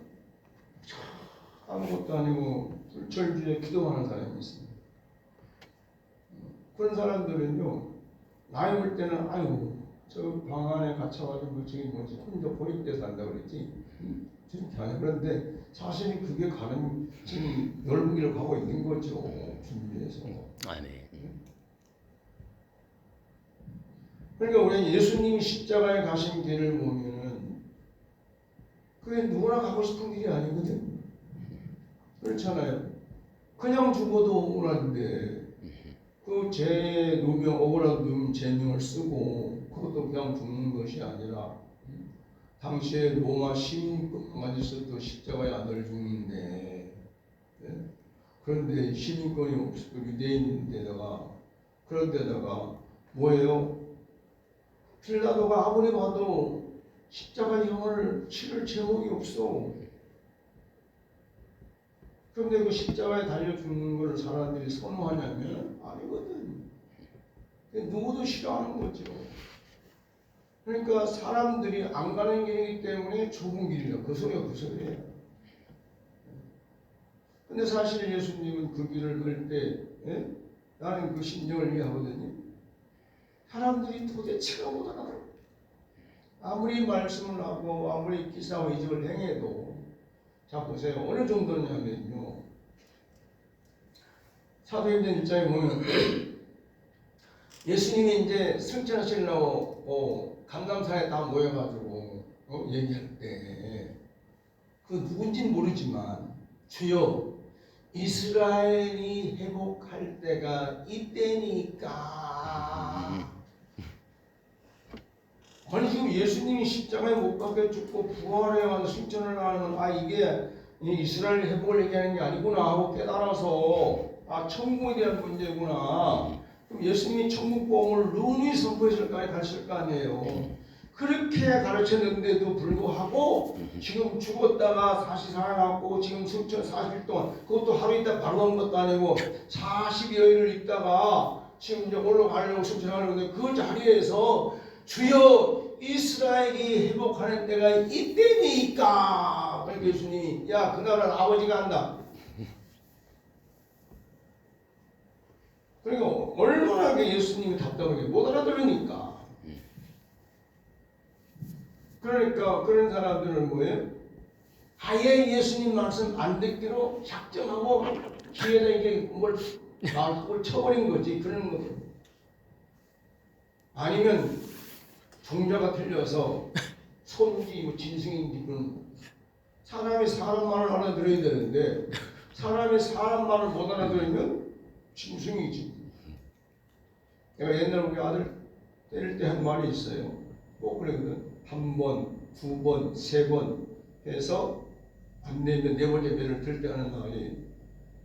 A: 아무것도 아니고 불철주에 기도하는 사람이 있습니다. 그런 사람들은요 나이 볼 때는 아이고 저 방 안에 갇혀가지고 저기 뭐지 혼자 고립돼서 산다고 그랬지 저렇게 하냐. 그런데 사실은 그게 가는 지금 넓은 길을 가고 있는 거죠. 준비해서. 그러니까 우리 예수님이 십자가에 가신 길을 보면은 그게 누구나 가고 싶은 길이 아니거든. 그렇잖아요. 그냥 죽어도 억울한데 그 죄 누명 억울한 죄명을 쓰고 그것도 그냥 죽는 것이 아니라 당시에 로마 시민권만 있어도 십자가에 아들 죽는데 그런데 시민권이 없고 유대인인데다가 그런데다가 뭐예요? 빌라도가 아무리 봐도 십자가 형을 치를 제목이 없어. 그런데 그 십자가에 달려 죽는 걸 사람들이 선호하냐면 아니거든. 누구도 싫어하는 거죠. 그러니까 사람들이 안 가는 길이기 때문에 좁은 길이라 그 소리가 그 소리예요. 근데 사실 예수님은 그 길을 걸 때 나는 그 심정을 이해하거든요. 사람들이 도대체가 못 알아들어. 아무리 말씀을 하고 아무리 기사와 이적을 행해도 자 보세요. 어느 정도냐면요. 사도행전 1장에 보면 예수님이 이제 승천하시려고 감람산에 다 모여가지고 얘기할 때 그 누군지는 모르지만 주여 이스라엘이 회복할 때가 이때니까. 아니 지금 예수님이 십자가에 못 박혀 죽고 부활해 와서 승천을 하는 이게 이스라엘 회복을 얘기하는 게 아니구나 하고 깨달아서 천국에 대한 문제구나. 그럼 예수님이 천국 복음을 누누이 선포했을까 가르칠 거 아니에요. 그렇게 가르쳤는데도 불구하고 지금 죽었다가 다시 살아났고 지금 승천 40일 동안 그것도 하루 있다 바로 온 것도 아니고 40여일을 있다가 지금 이제 올라가려고 승천하는데 그 자리에서 주여 이스라엘이 회복하는 때가 이때니까. 그러니까 예수님이 야 그 나라는 아버지가 한다. 그러니까 얼마나 예수님이 답답하게 못 알아들으니까. 그러니까 그런 사람들은 뭐예요? 아예 예수님 말씀 안 듣기로 작정하고 귀에다 이게 뭘 쳐버린 거지. 그런 거. 아니면 종자가 틀려서 소인지 뭐 진승인지 그런 사람이 사람 말을 알아들어야 되는데 사람이 사람 말을 못 알아들으면 짐승이지. 내가 옛날 우리 아들 때릴 때 한 말이 있어요. 꼭 그러거든. 한 번, 두 번, 세 번 해서 안 내면 네 번째 매를 들 때 하는 말이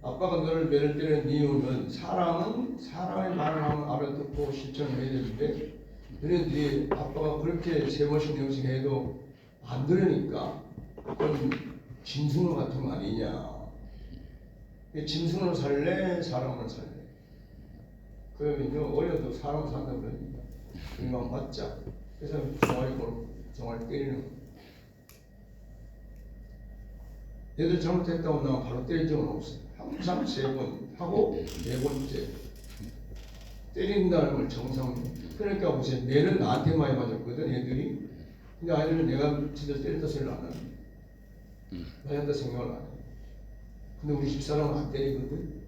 A: 아빠가 너를 매를 때리는 이유는 사람은 사람의 말을 하면 알아듣고 실천을 해야 되는데 너네들이 아빠가 그렇게 세 번씩 네 번씩 해도 안 들으니까 그건 짐승 같은 거 아니냐. 짐승으로 살래? 사람으로 살래? 그러면요 어려도 사람 산다 그러니까 그만 맞자. 그래서 종아리 때리는 거. 얘들 잘못했다고 나 바로 때린 적은 없어요. 항상 세 번 하고 네 번째 때린다는 걸 정상. 그러니까 보세요. 매는 나한테 많이 맞았거든 애들이. 근데 아이들은 내가 진짜 때렸다 생각을 안 하는. 맞았다 생각을 안 해. 근데 우리 집사람은 안 때리거든.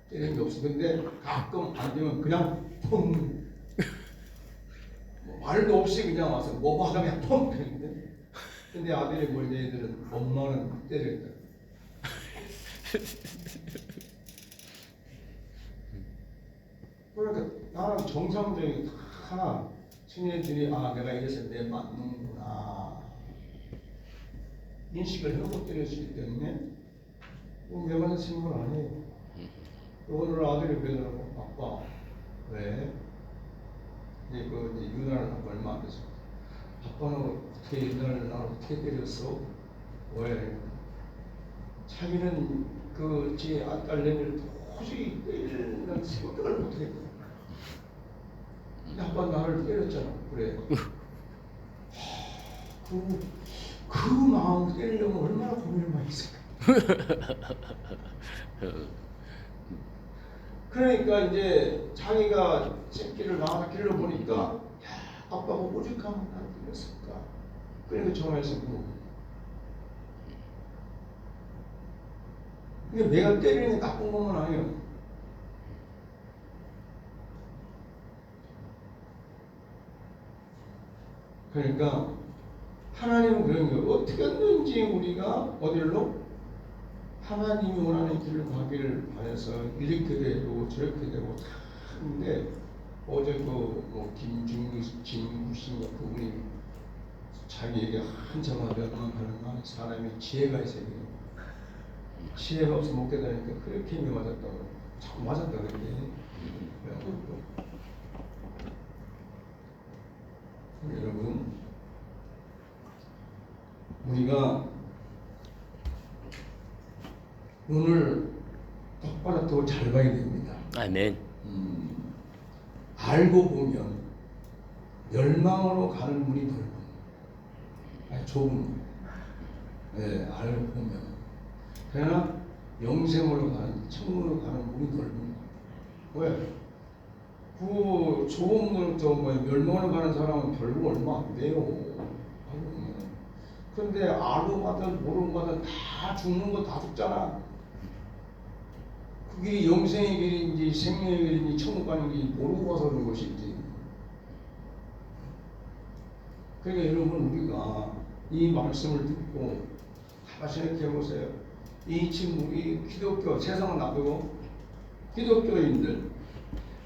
A: 때리는 게 없어. 근데 가끔 안 되면 그냥 통. 뭐 말도 없이 그냥 와서 뭐 하다 그냥 통 때리는데. 근데 아들이 뭘 얘들은 엄마는 때렸다. 그러니까 나는 정상적인 다 청년들이 아 내가 이래서 내 맞는구나 인식을 하고 때렸기 때문에 내 맞는 생각을 안 해요. 오늘 아들이 그러더라고. 아빠 왜? 이제 유나를 하고 얼마 안 됐어. 아빠는 어떻게 옛날에 나를 어떻게 때렸어? 왜? 자기는 제 딸내미를 도저히 때리는 생각을 못해. 근데 아빠 나를 때렸잖아. 그래. 그 마음 때리려면 얼마나 고민을 많이 했을까. 그러니까 이제 자기가 새끼를 낳아서 길러보니까 야, 아빠가 오죽하면 나를 때렸을까. 그러니까 전화해서 물어보고. 근데 내가 때리는 게 나쁜 것만 아니에요. 그러니까 하나님은 그런 거예요. 어떻게 하든지 우리가 어디로? 하나님이 원하는 길을 가기를 바라서 이렇게 되고 저렇게 되고 다 하는데 어제 김구신가 그분이 자기에게 한참 하면 하는 말 사람이 지혜가 있어야 돼요. 지혜가 없어 못 깨달으니까 그렇게 힘이 맞았다고 자꾸 맞았다 그랬는데 여러분 우리가 눈을 똑바로 뜨고 잘 봐야 됩니다.
B: 아멘.
A: 알고 보면 멸망으로 가는 문이 넓은 좁은 네, 알고 보면 그러나 영생으로 가는 천국으로 가는 문이 넓은 거예요. 왜? 그 좁은 문을 멸망으로 가는 사람은 별거 얼마 안 돼요. 근데 알고 가든 모르고 가든 다 죽는 거 다 죽잖아. 그게 영생의 길인지 생명의 길인지 천국 가는 길인지 모르고 가서 그런 것이지. 그러니까 여러분 우리가 이 말씀을 듣고 다시 생각해 보세요. 이 친구이 기독교 세상을 놔두고 기독교인들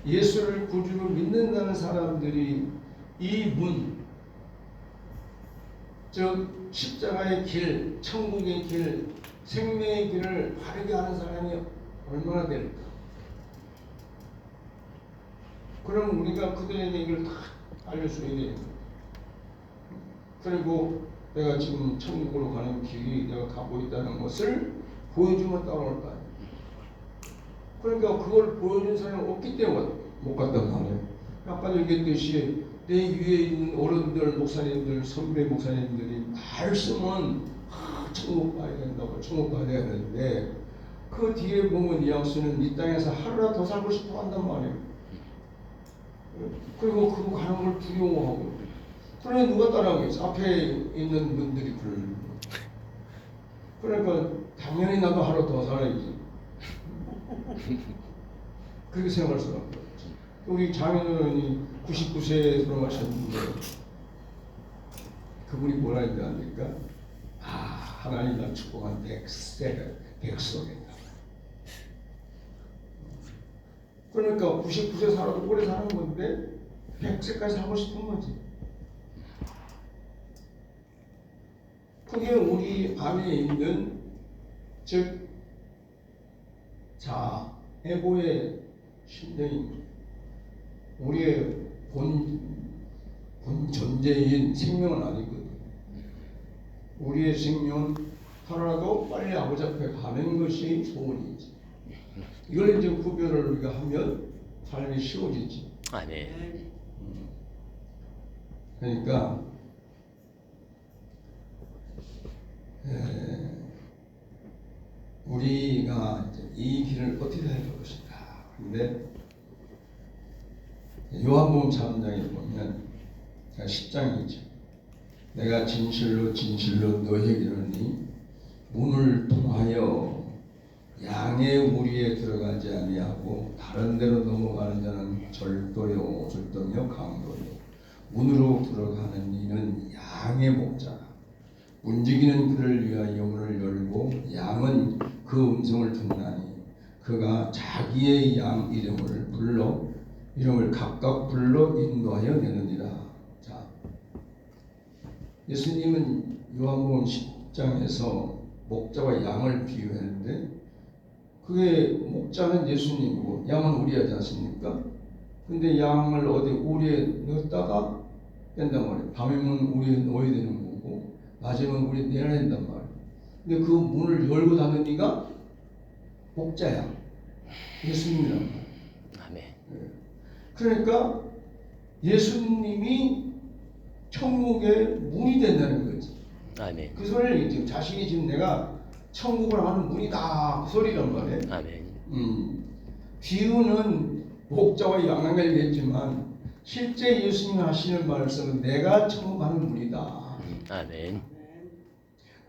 A: 예수를 구주로 믿는다는 사람들이 이 문, 즉 십자가의 길, 천국의 길, 생명의 길을 바르게 하는 사람이 얼마나 될까? 그럼 우리가 그들에게 이걸 다 알려줘야 돼요. 그리고 내가 지금 천국으로 가는 길이 내가 가고 있다는 것을 보여주면 따라올 거 아니에요. 그러니까 그걸 보여준 사람이 없기 때문에 못 간단 말이에요. 아까 얘기했듯이 내 위에 있는 어른들, 목사님들, 선배 목사님들이 말씀은 천국 가야 된다고 천국 가야 되는데 그 뒤에 보면 뉘앙스는 이 땅에서 하루라도 더 살고 싶어 한단 말이에요. 그리고 그거 가는 걸 두려워하고 그러니 누가 따라오겠어? 앞에 있는 분들이 부르는 그러니까 당연히 나도 하루 더 살아야지. 그렇게 생각할 수밖에 없지. 우리 장인어른이 99세에 돌아가셨는데 그분이 뭐라 했는지 아닙니까? 하나님 날 축복한 100세 백성이다. 그러니까 99세 살아도 오래 사는 건데 100세까지 살고 싶은 거지. 그게 우리 안에 있는 즉 에고의 심령입니다. 우리의 본 존재인 생명은 아니거든. 우리의 생명은 하루라도 빨리 아버지 앞에 가는 것이 소원이지. 이걸 이제 구별을 우리가 하면 삶이 쉬워지지.
B: 아멘.
A: 그러니까 우리가 이제 이 길을 어떻게 할 것인가. 근데 요한복음 3장에 보면 10장이죠. 내가 진실로 진실로 너희에게 이르노니 문을 통하여 양의 무리에 들어가지 아니하고 다른 데로 넘어가는 자는 절도요 강도요 문으로 들어가는 이는 양의 목자라. 움직이는 그를 위하여 문을 열고 양은 그 음성을 듣나니 그가 자기의 양 이름을 각각 불러 인도하여 내느니라. 자, 예수님은 요한복음 10장에서 목자와 양을 비유했는데 그게 목자는 예수님이고 양은 우리하지 않습니까? 근데 양을 어디 우리에 넣었다가 뺀단 말이에요. 밤이면 우리에 넣어야 되는 거고 낮이면 우리에 내야 된단 말이에요. 근데 그 문을 열고 닫는 이가 목자야. 예수님이란 말이에요.
B: 아멘.
A: 그러니까 예수님이 천국의 문이 된다는 거지.
B: 아멘.
A: 그 소리를 지금 자신이 지금 내가 천국을 하는 문이다 그 소리란 말이에요.
B: 아멘.
A: 비유는 목자와 양을 얘기했지만 실제 예수님이 하시는 말씀은 내가 천국 가는 문이다.
B: 아멘.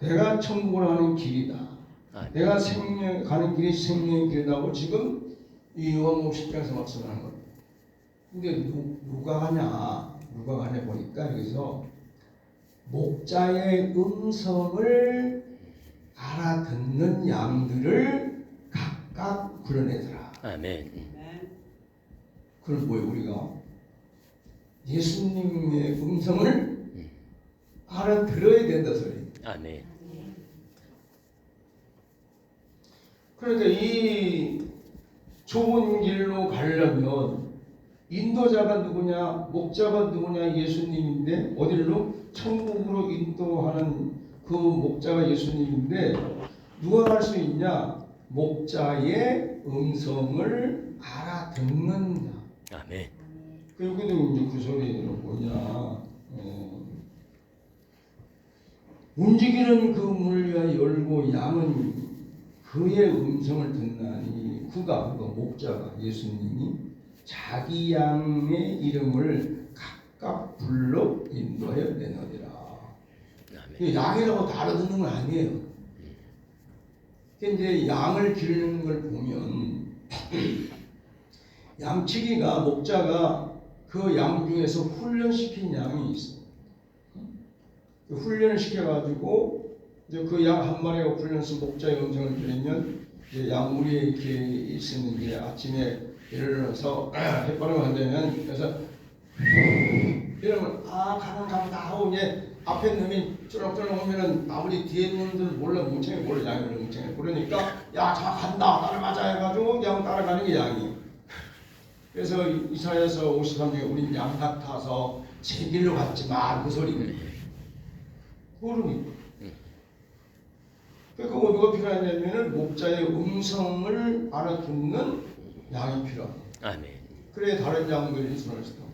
A: 내가 천국을 하는 길이다.
B: 아멘.
A: 내가 생명 가는 길이 생명의 길이라고 지금 이 요한복음 10장에서 말씀하는 거예요. 근데 누가 가냐 보니까 여기서 목자의 음성을 알아듣는 양들을 각각 불러내더라.
B: 아멘.
A: 그걸 뭐예요? 우리가 예수님의 음성을 알아들어야 된다 소리.
B: 아멘.
A: 그러니까 이 좁은 길로 가려면 인도자가 누구냐, 목자가 누구냐, 예수님인데 어디로? 천국으로 인도하는 그 목자가 예수님인데 누가 갈 수 있냐? 목자의 음성을 알아듣는 자.
B: 아멘.
A: 여기도 이제 그 소리는 뭐냐? 움직이는 그 문을 위하여 열고 양은 그의 음성을 듣나니 그가 목자가 예수님이 자기 양의 이름을 각각 불러 인도하여 내놓으리라. 양이라고 다 알아듣는 건 아니에요. 이제 양을 기르는 걸 보면 양치기가 목자가 그 양 중에서 훈련시킨 양이 있어. 훈련을 시켜가지고 이제 그 양 한 마리가 훈련해서 목자의 음성을 들으면 이제 양 무리에 이렇게 있으면 이제 아침에 예를 들어서 햇바람이 한다면 그래서 이러면 가다 하고 이제 앞에 놈이 쭈락쭈락 오면은 아무리 뒤에 놈들 몰라 뭉청이 몰라 양이 뭉청이 그러니까 야 자 간다 따라가자 해가지고 양 따라가는 게 양이. 그래서 이사야서 53장에 우린 양 같아서 제 길로 갔지 마 그 소리는 모르니까. 그러니까 누가 필요하냐면은 목자의 음성을 알아듣는 양이 필요합니다.
B: 아멘.
A: 그래 다른 양들이 순환을 시켜.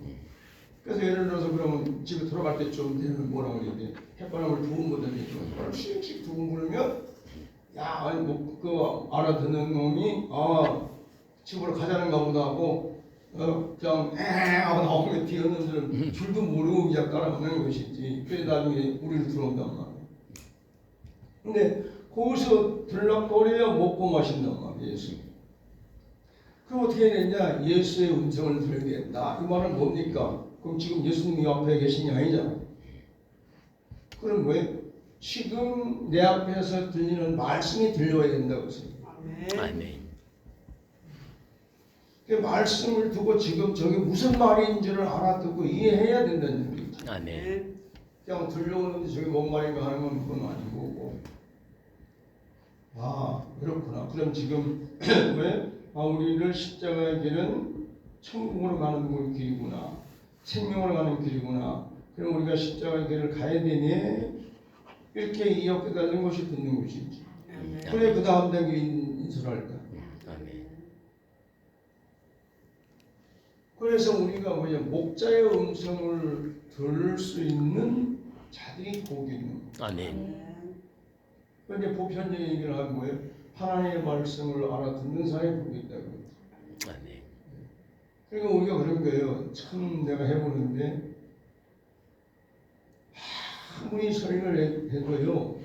A: 그래서 예를 들어서 그러면 집에 돌아갈 때쯤 되면 뭐라고 그러지? 햇바람을 2번 보더니 햇바람을 씩씩 2번 불면 야 아니 뭐 그 알아듣는 놈이 집으로 가자는가 보다 하고 그냥 하고 나오면 뒤에 놈들은 줄도 모르고 그냥 따라가는 것이지. 그래 나중에 우리를 들어온단 말이야. 근데 거기서 들락거려야 먹고 마신단 말이에요. 예수. 그럼 어떻게 되냐? 예수의 음성을 들어야 된다. 이 말은 뭡니까? 그럼 지금 예수님이 앞에 계신 게 아니잖아. 그럼 왜? 지금 내 앞에서 들리는 말씀이 들려야 된다고 생각해요.
B: 아멘.
A: 그 말씀을 두고 지금 저게 무슨 말인지를 알아듣고 이해해야 된다는 얘기죠.
B: 아멘.
A: 그냥 들려오는데 저게 뭔 말인가 하는 건 그건 아니고. 아, 그렇구나. 그럼 지금 왜? 우리를 십자가의 길은 천국으로 가는 길이구나. 생명으로 가는 길이구나. 그럼 우리가 십자가의 길을 가야 되니? 이렇게 이어깨 달는 것이 듣는 것이지. 그래 그 다음 단계 인솔할까.
B: 아멘.
A: 그래서 우리가 뭐냐 목자의 음성을 들을 수 있는 자들이 복이 있는 거예요.
B: 아멘.
A: 그런데 보편적인 얘기를 하는 거예요. 하나님의 말씀을 알아듣는 사람이 복이 있다고.
B: 아멘.
A: 그러니까 우리가 그런 거예요. 참 내가 해보는데 아무리 설교를 해도요.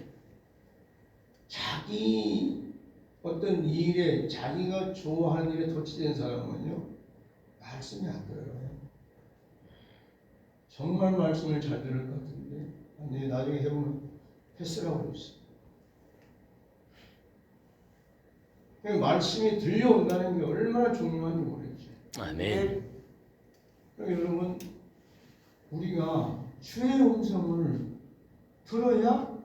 A: 자기 어떤 일에 자기가 좋아하는 일에 도취된 사람은요. 말씀이 안 들어요. 정말 말씀을 잘 들을 것 같은데 아니 나중에 해보면 패스라고 그랬어. 말씀이 들려온다는 게 얼마나 중요한지 모르겠죠.
B: 아멘.
A: 그러니까 여러분 우리가 주의 음성을 들어야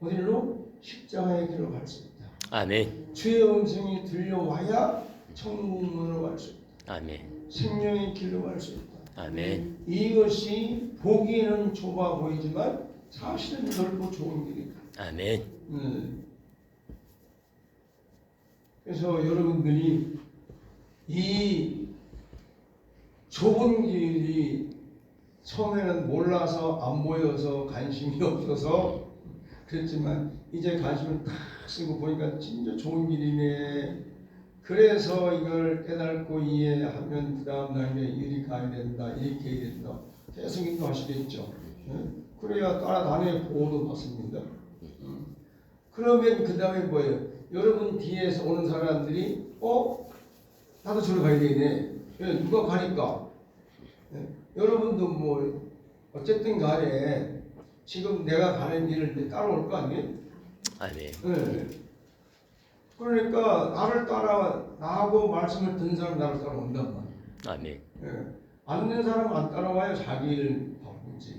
A: 어디로? 십자가의 길로 갈 수 있다.
B: 아멘.
A: 주의 음성이 들려와야 천국문으로 갈 수 있다.
B: 아멘.
A: 생명의 길로 갈 수 있다.
B: 아멘.
A: 이것이 보기에는 좁아 보이지만 사실은 넓고 좋은 길이다.
B: 아멘.
A: 그래서 여러분들이 이 좁은 길이 처음에는 몰라서 안 보여서 관심이 없어서 그랬지만 이제 관심을 탁 쓰고 보니까 진짜 좋은 길이네. 그래서 이걸 깨닫고 이해하면 그 다음 단계에 이리 가야 된다, 이렇게 해야 된다. 계속 인도하시겠죠. 그래야 따라다녀야 보호도 받습니다. 그러면 그 다음에 뭐예요? 여러분 뒤에서 오는 사람들이 나도 저리 가야 되네. 누가 가니까. 여러분도 뭐 어쨌든 간에 지금 내가 가는 길을 따라올 거 아니에요?
B: 아멘.
A: 그러니까 나를 따라 나하고 말씀을 듣는 사람 나를 따라온단 말이에요.
B: 아멘.
A: 안 듣는 사람 안 따라와요. 자기를 바꾸지.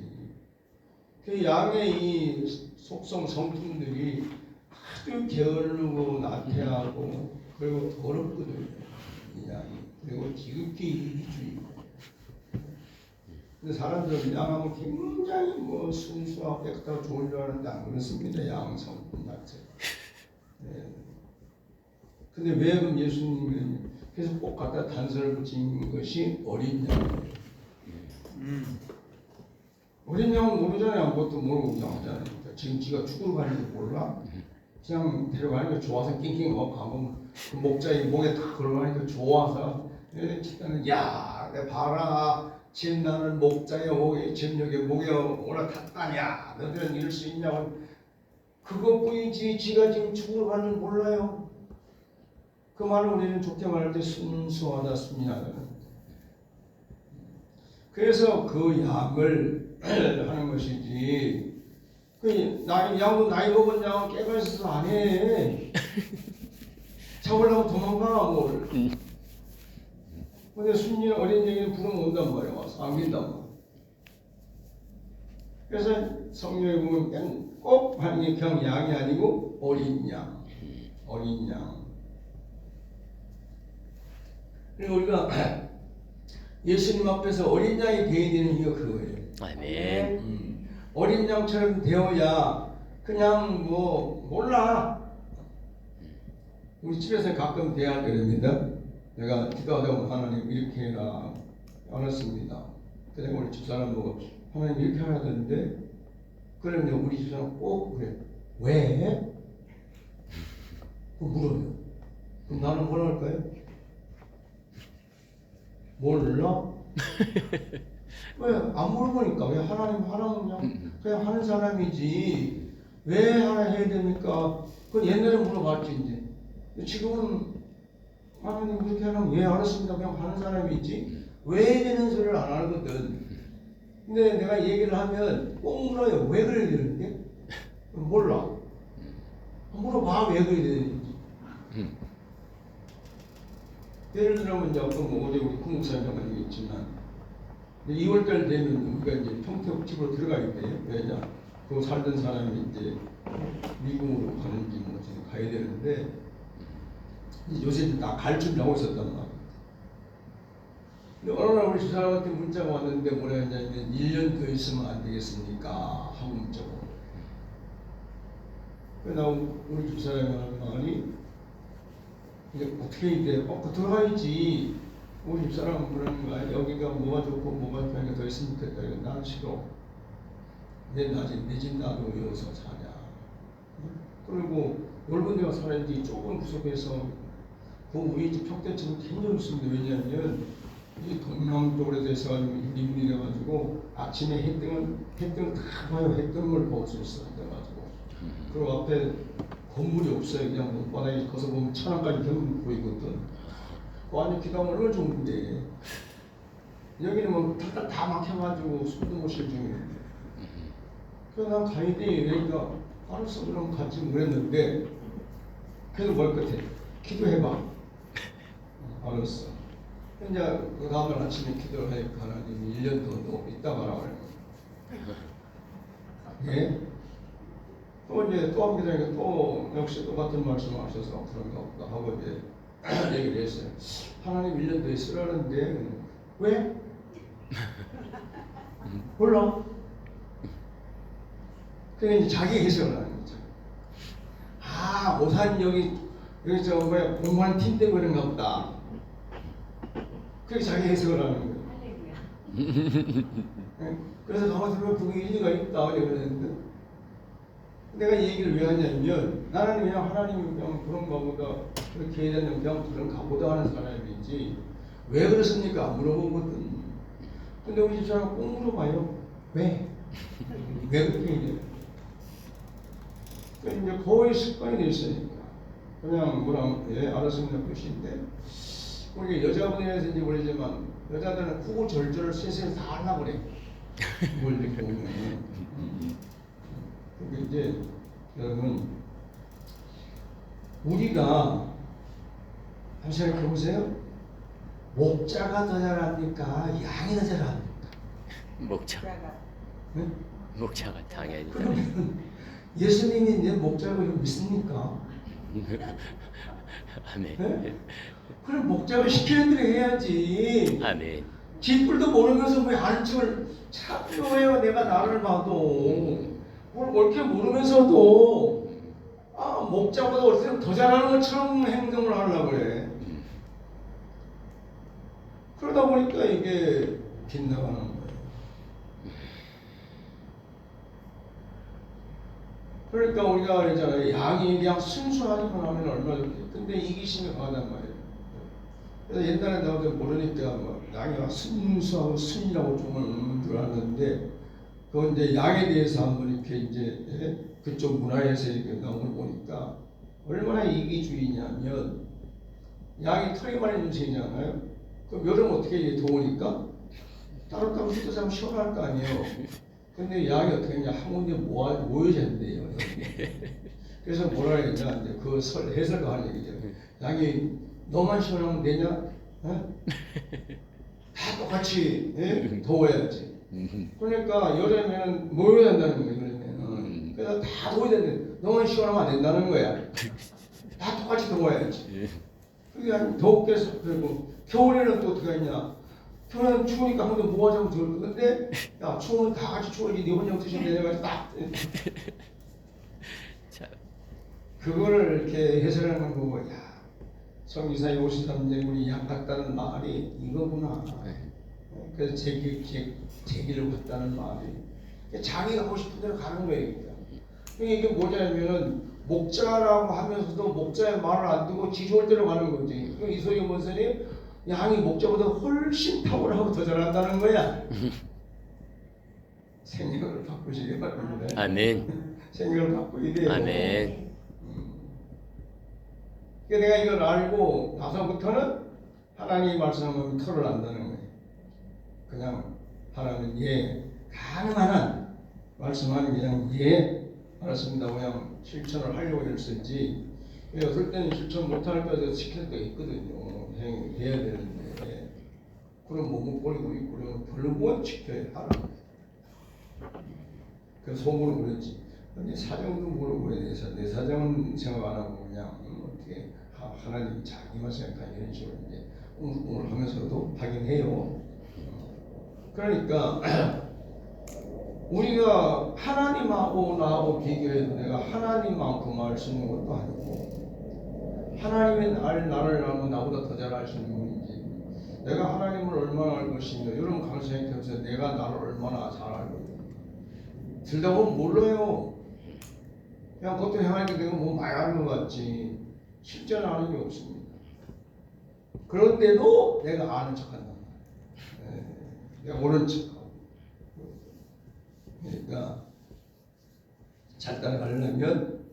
A: 그 양의 이 속성 성품들이 아주 게으르고 나태하고 그리고 더럽거든요. 이 양이. 그리고 지극히 이기주의고. 근데 사람들은 양하고 굉장히 뭐 순수하고 깨끗하고 좋은 줄 아는데 안 그렇습니다. 양 성품 자체가. 근데 왜 그럼 예수님이 계속 꼭 갖다 단서를 붙인 것이 어린 양이에요. 어린 양은 모르잖아요. 아무것도 모르고 그냥 하잖아요. 지금 지가 축구를 가는지 몰라? 그냥 데려가니까 좋아서 낑낑 가면 그 목자의 목에 탁 걸어가니까 좋아서 야, 내 봐라. 지금 나는 목자의 목에 지금 여기 목에 올라탔다냐? 너희들은 이럴 수 있냐고. 그것뿐이지 지가 지금 축구를 가는지 몰라요. 그 말을 우리는 좋게 말할 때 순수하다 순이하다. 그래서 그 약을 하는 것이지. 그 양은 나이 먹은 양은 깨가 있어서 안 해. 잡으려고 도망가 뭘. 근데 순이 어린 양이 부르면 온단 말이야. 와서 안긴단 말이야. 그래서 성경에 보면 꼭 하는 게 그냥 양이 아니고 어린 양. 어린 양. 그리고 우리가 예수님 앞에서 어린 양이 되어야 되는 이유가 그거예요.
B: 아멘.
A: 어린 양처럼 되어야 그냥 뭐 몰라. 우리 집에서 가끔 대화를 합니다. 내가 기도하다 보면 하나님 이렇게 해라 알았습니다. 그래서 우리 집사람 보고 하나님 이렇게 하라던데 그러면 우리 집사람 꼭 그래. 왜? 그 물어요. 그럼 나는 뭐라 할까요? 몰라? 왜? 안 물어보니까. 왜 하나님 하라면 그냥 하는 사람이지. 왜 하나 해야 됩니까? 그건 옛날에 물어봤지 이제. 근데 지금은 하나님 그렇게 하면 예 알았습니다 그냥 하는 사람이 있지 왜 되는 소리를 안 하거든. 근데 내가 얘기를 하면 꼭 물어요. 왜 그래야 되는데? 몰라. 물어봐 왜 그래야 되는지. 예를 들면 이제 어떤 뭐 어제 우리 국무사님 가지고 있지만 2월달 되면 우리가 이제 평택집으로 들어가야 돼요. 왜냐? 그 살던 사람이 이제 미국으로 가는지 뭐 어떻게 가야 되는데 요새 다 갈 준비하고 있었단 말이야. 근데 어느 날 우리 집사람한테 문자가 왔는데 뭐라 했냐면 1년 더 있으면 안 되겠습니까? 한국 문자고. 그래서 나 우리 집사람이 하는 말이 이제 어떻게 해야 돼? 그 들어가야지. 우리 집사람은 그러는 거야. 여기가 뭐가 좋고 뭐가 좋으니까 더 있으면 좋겠다. 이거 난 싫어. 내 집 나도 여기서 사냐. 그리고 넓은 데가 살아야지 좁은 구석에서 그 우리 집 평택집은 굉장히 좋습니다. 왜냐하면 이 동남쪽으로 돼서 림이 돼가지고 아침에 해등을 다 봐요. 해등을 볼 수 있어. 그래가지고 그리고 앞에 건물이 없어요. 그냥 못바닥에 거서 보면 천안까지 전부 보이거든. 완전 기가 얼마나 좋은데 여기는 뭐 다 막혀가지고 숨도 못 쉴 중인데. 그래서 난 가야 돼. 그러니까 알았어 그럼 같이 그랬는데 그래도 뭘 끝에 기도해봐. 알았어. 이제 그 다음날 아침에 기도를 하니까 하나님이 1년 더 있다 가라고 그래요. 예? 또 이제 또 한 기자님이 또 역시 똑같은 말씀을 하셔서 그런가 보다 하고 이제 얘기를 했어요. 하나님 1년 더 있으라는데 왜? 몰라. 그게 이제 자기 해석을 하는 거죠. 아, 오산 여기 저 뭐야 공무원 팀 때문에 그런가 보다. 그렇게 자기 해석을 하는 거예요. 네? 그래서 가만히 보면 그게 일리가 있다 그랬는데 내가 얘기를 왜 하냐면 나는 그냥 하나님이 그냥 그런가 보다 그렇게 해야 되는 그냥 그런가 보다 하는 사람이지 왜 그렇습니까? 물어보거든. 근데 우리 집사람 꼭 물어봐요. 왜? 왜 그렇게 해야 돼? 그러니까 이제 거의 습관이 돼 있으니까 그냥 뭐라 예 알았습니다 끝인데 우리 여자분이라서 이제 모르지만 여자들은 크고 절절을 세상에 다 하려고 그래. 뭘 이렇게 보면 그게 이제 여러분 우리가 한번 생각해 보세요. 목자가 더 잘합니까? 양이 더 잘합니까? 네?
B: 목자가 당연히
A: 그러면 예수님이 내 목자고 믿습니까?
B: 아멘.
A: 네? 그럼 목자가 시키는 대로 해야지.
B: 아멘.
A: 뒷불도 모르면서 왜 아는 척을 자꾸 해요. 내가 나를 봐도 뭘 옳게 모르면서도 아 목자보다 어떻게 더 잘하는 것처럼 행동을 하려고 그래. 그러다 보니까 이게 빗나가는 거예요. 그러니까 우리가 그러잖아요. 양이 그냥 순수하기만 하면 얼마나 좋겠어. 근데 이기심이 강하단 말이에요. 그래서 옛날에 나도 모르니까 뭐 양이 순수하고 순이라고 좀 들었는데 그건 이제 양에 대해서 한번 이렇게 이제 그쪽 문화에서 이렇게 나온 걸 보니까 얼마나 이기주의냐면 양이 털이 많이 눈생이잖아요. 그럼 여름 어떻게 더우니까 따로따로 흩어서 하면 시원할 거 아니에요. 근데 양이 어떻게 했냐 한 군데 모여져 있는데요. 그래서 뭐라 그랬냐 이제 그 해설도 하는 얘기죠. 양이 너만 시원하면 되냐? 어? 다 똑같이 예? 더워야지. 그러니까 여름에는 모여야 된다는 거예요. 그러면 그래서 다 더워야 되는데 너만 시원하면 안 된다는 거야. 다 똑같이 더워야지. 그게 아니 덥게 해서 그리고 겨울에는 또 어떻게 했냐? 겨울에는 추우니까 한 번 더 모아자고 좋을 건데 야 추우면 다 같이 추워야지 네 혼자 드시면 되냐고 딱 그거를 이렇게 해설하는 거고 야 성기사의 53년 우리 양 같다는 말이 이거구나. 그래서 제기를 갖다는 말이 자기가 하고 싶은 대로 가는 거예요. 이게 뭐냐면은 목자라고 하면서도 목자의 말을 안 듣고 지 좋을 대로 가는 거지. 이 소리 뭔 소리? 양이 목자보다 훨씬 탁월하고 더 잘한다는 거야. 생각을 바꾸시기 바랍니다.
B: 아멘.
A: 생각을 바꾸야 돼요.
B: 아멘.
A: 그러니까 내가 이걸 알고 나서부터는 하나님이 말씀하면 털을 안다는 거예요. 그냥 하나님 예 가능한 한 말씀하는 그냥 예 알았습니다. 그냥 실천을 하려고 했었지. 어떨 때는 실천 못할 때도 시킬 때가 있거든요. 해야 되는데 그럼 못 버리고 있고 그러면 별로 못 지켜야 하라. 그래서 속으로 그랬지. 근데 사정도 물어보야 돼서 내 사정은 생각 안 하고 그냥 어떻게 하나님 자기만 생각하는 이런 식으로 이제 웅얼웅얼 하면서도 하긴 해요. 그러니까 우리가 하나님하고 나하고 비교해도 내가 하나님만큼 알 수 있는 것도 아니고 하나님의 나를 알면 나보다 더 잘 알 수 있는 분인지 내가 하나님을 얼마나 알 것인가 이런 감성이 들면서 내가 나를 얼마나 잘 알고 들다 보면 몰라요. 그냥 그것도 행하니까 내가 뭐 많이 아는 것 같지 실제는 아는 게 없습니다. 그런데도 내가 아는 척한다. 내가 모른 척하고 그러니까 잘 따라가려면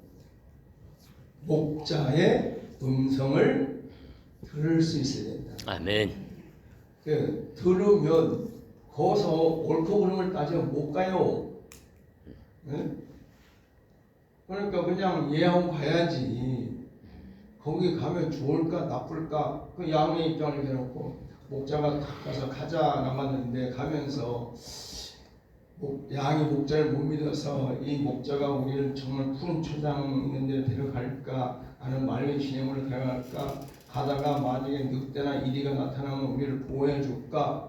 A: 목자의 음성을 들을 수 있어야 된다.
B: 아멘.
A: 들으면 거기서 옳고 그름을 따지면 못 가요. 그러니까 그냥 예하고 가야지. 거기 가면 좋을까 나쁠까 그 양의 입장을 해놓고 목자가 딱 가서 가자 나갔는데 가면서 양이 목자를 못 믿어서 이 목자가 우리를 정말 푸른 초장 있는 데 데려갈까 아니면 맑은 시냇물을 데려갈까 가다가 만약에 늑대나 이리가 나타나면 우리를 보호해 줄까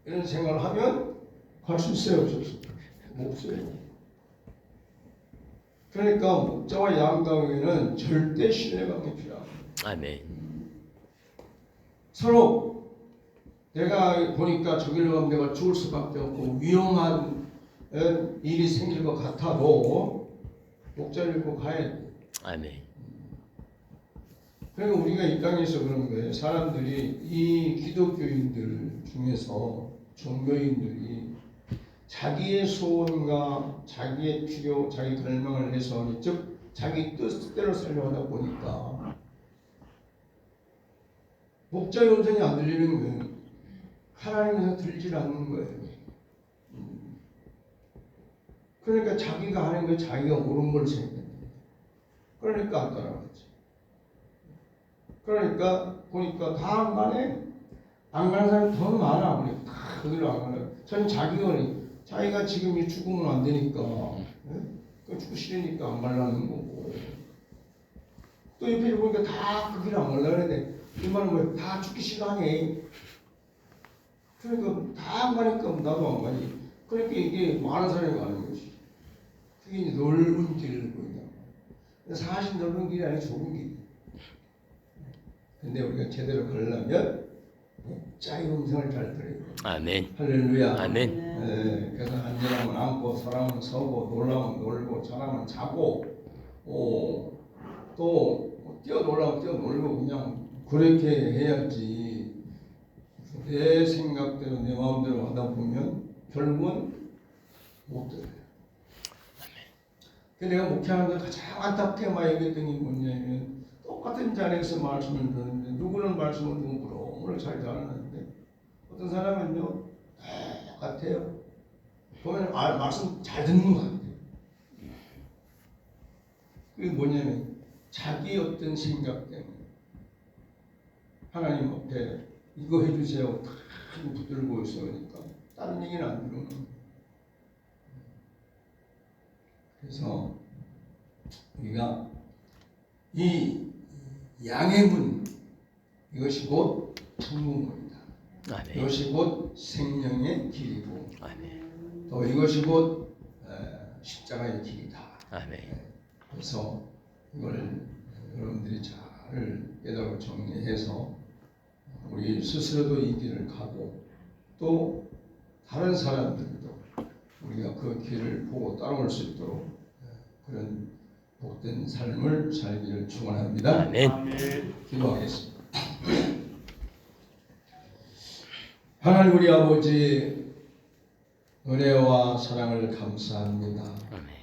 A: 이런 생각을 하면 갈 수 있어요 없었어요? 없어요. 그러니까 목자와 양 가운데는 절대 신뢰감이 필요합니다.
B: 아멘.
A: 서로 내가 보니까 저기로 가면 내가 죽을 수밖에 없고 위험한 일이 생길 것 같아도 목자를 믿고 가야 돼.
B: 아멘.
A: 그러니까 우리가 이 땅에서 그런 거예요. 사람들이 이 기독교인들 중에서 종교인들이 자기의 소원과 자기의 필요, 자기 갈망을 해서 즉 자기 뜻대로 살려고 하다 보니까 목자의 음성이 안 들리는 거예요. 하나님에서 들리질 않는 거예요. 그러니까 자기가 하는 게 자기가 옳은 걸 생각해요. 그러니까 안 따라가지. 그러니까 보니까 다 안 가네. 안 가는 사람이 더 많아. 우리 다 거기로 안 가요. 저는 자기가 지금 이 죽으면 안 되니까, 죽기 싫으니까 안 가려는 거고. 또 옆에 보니까 다 그 길을 안 가려고 그러는데 이 말은 뭐야? 다 죽기 싫어하네. 그러니까 다 안 가니까 나도 안 가니. 그러니까 이게 많은 사람이 가는 거지. 그게 이제 넓은 길을 보인다. 사실 넓은 길이 아니라 좁은 길. 근데 우리가 제대로 가려면 목자의 음성을 잘 들어야 돼.
B: 아멘.
A: 할렐루야.
B: 아멘.
A: 그래서 앉으라면 앉고 서라면 서고 놀라면 놀고 자라면 자고 또 뛰어놀라면 뛰어놀고 그냥 그렇게 해야지. 내 생각대로 내 마음대로 하다 보면 결국은 못 들어요. 근데 내가 목회하는데 가장 안타깝게 많이 얘기했던 게 뭐냐면 똑같은 자리에서 말씀을 듣는데 누구는 말씀을 누구를 잘 잘하는데 어떤 사람은요 똑같아요. 보면 말씀 잘 듣는 것 같아요. 그게 뭐냐면 자기 어떤 생각 때문에 하나님 앞에 이거 해주세요 다 붙들고 있으니까 다른 얘기는 안 들으면 그래서 우리가 이 양의 문 이것이 곧 천국문이다.
B: 아멘.
A: 이것이 곧 생명의 길이고
B: 아멘.
A: 또 이것이 곧 십자가의 길이다.
B: 아멘.
A: 그래서 이걸 여러분들이 잘 깨달고 정리해서 우리 스스로도 이 길을 가고 또 다른 사람들도 우리가 그 길을 보고 따라올 수 있도록 그런 복된 삶을 살기를 축원합니다.
B: 아멘.
A: 기도하겠습니다. 하나님 우리 아버지 은혜와 사랑을 감사합니다.
B: 아멘.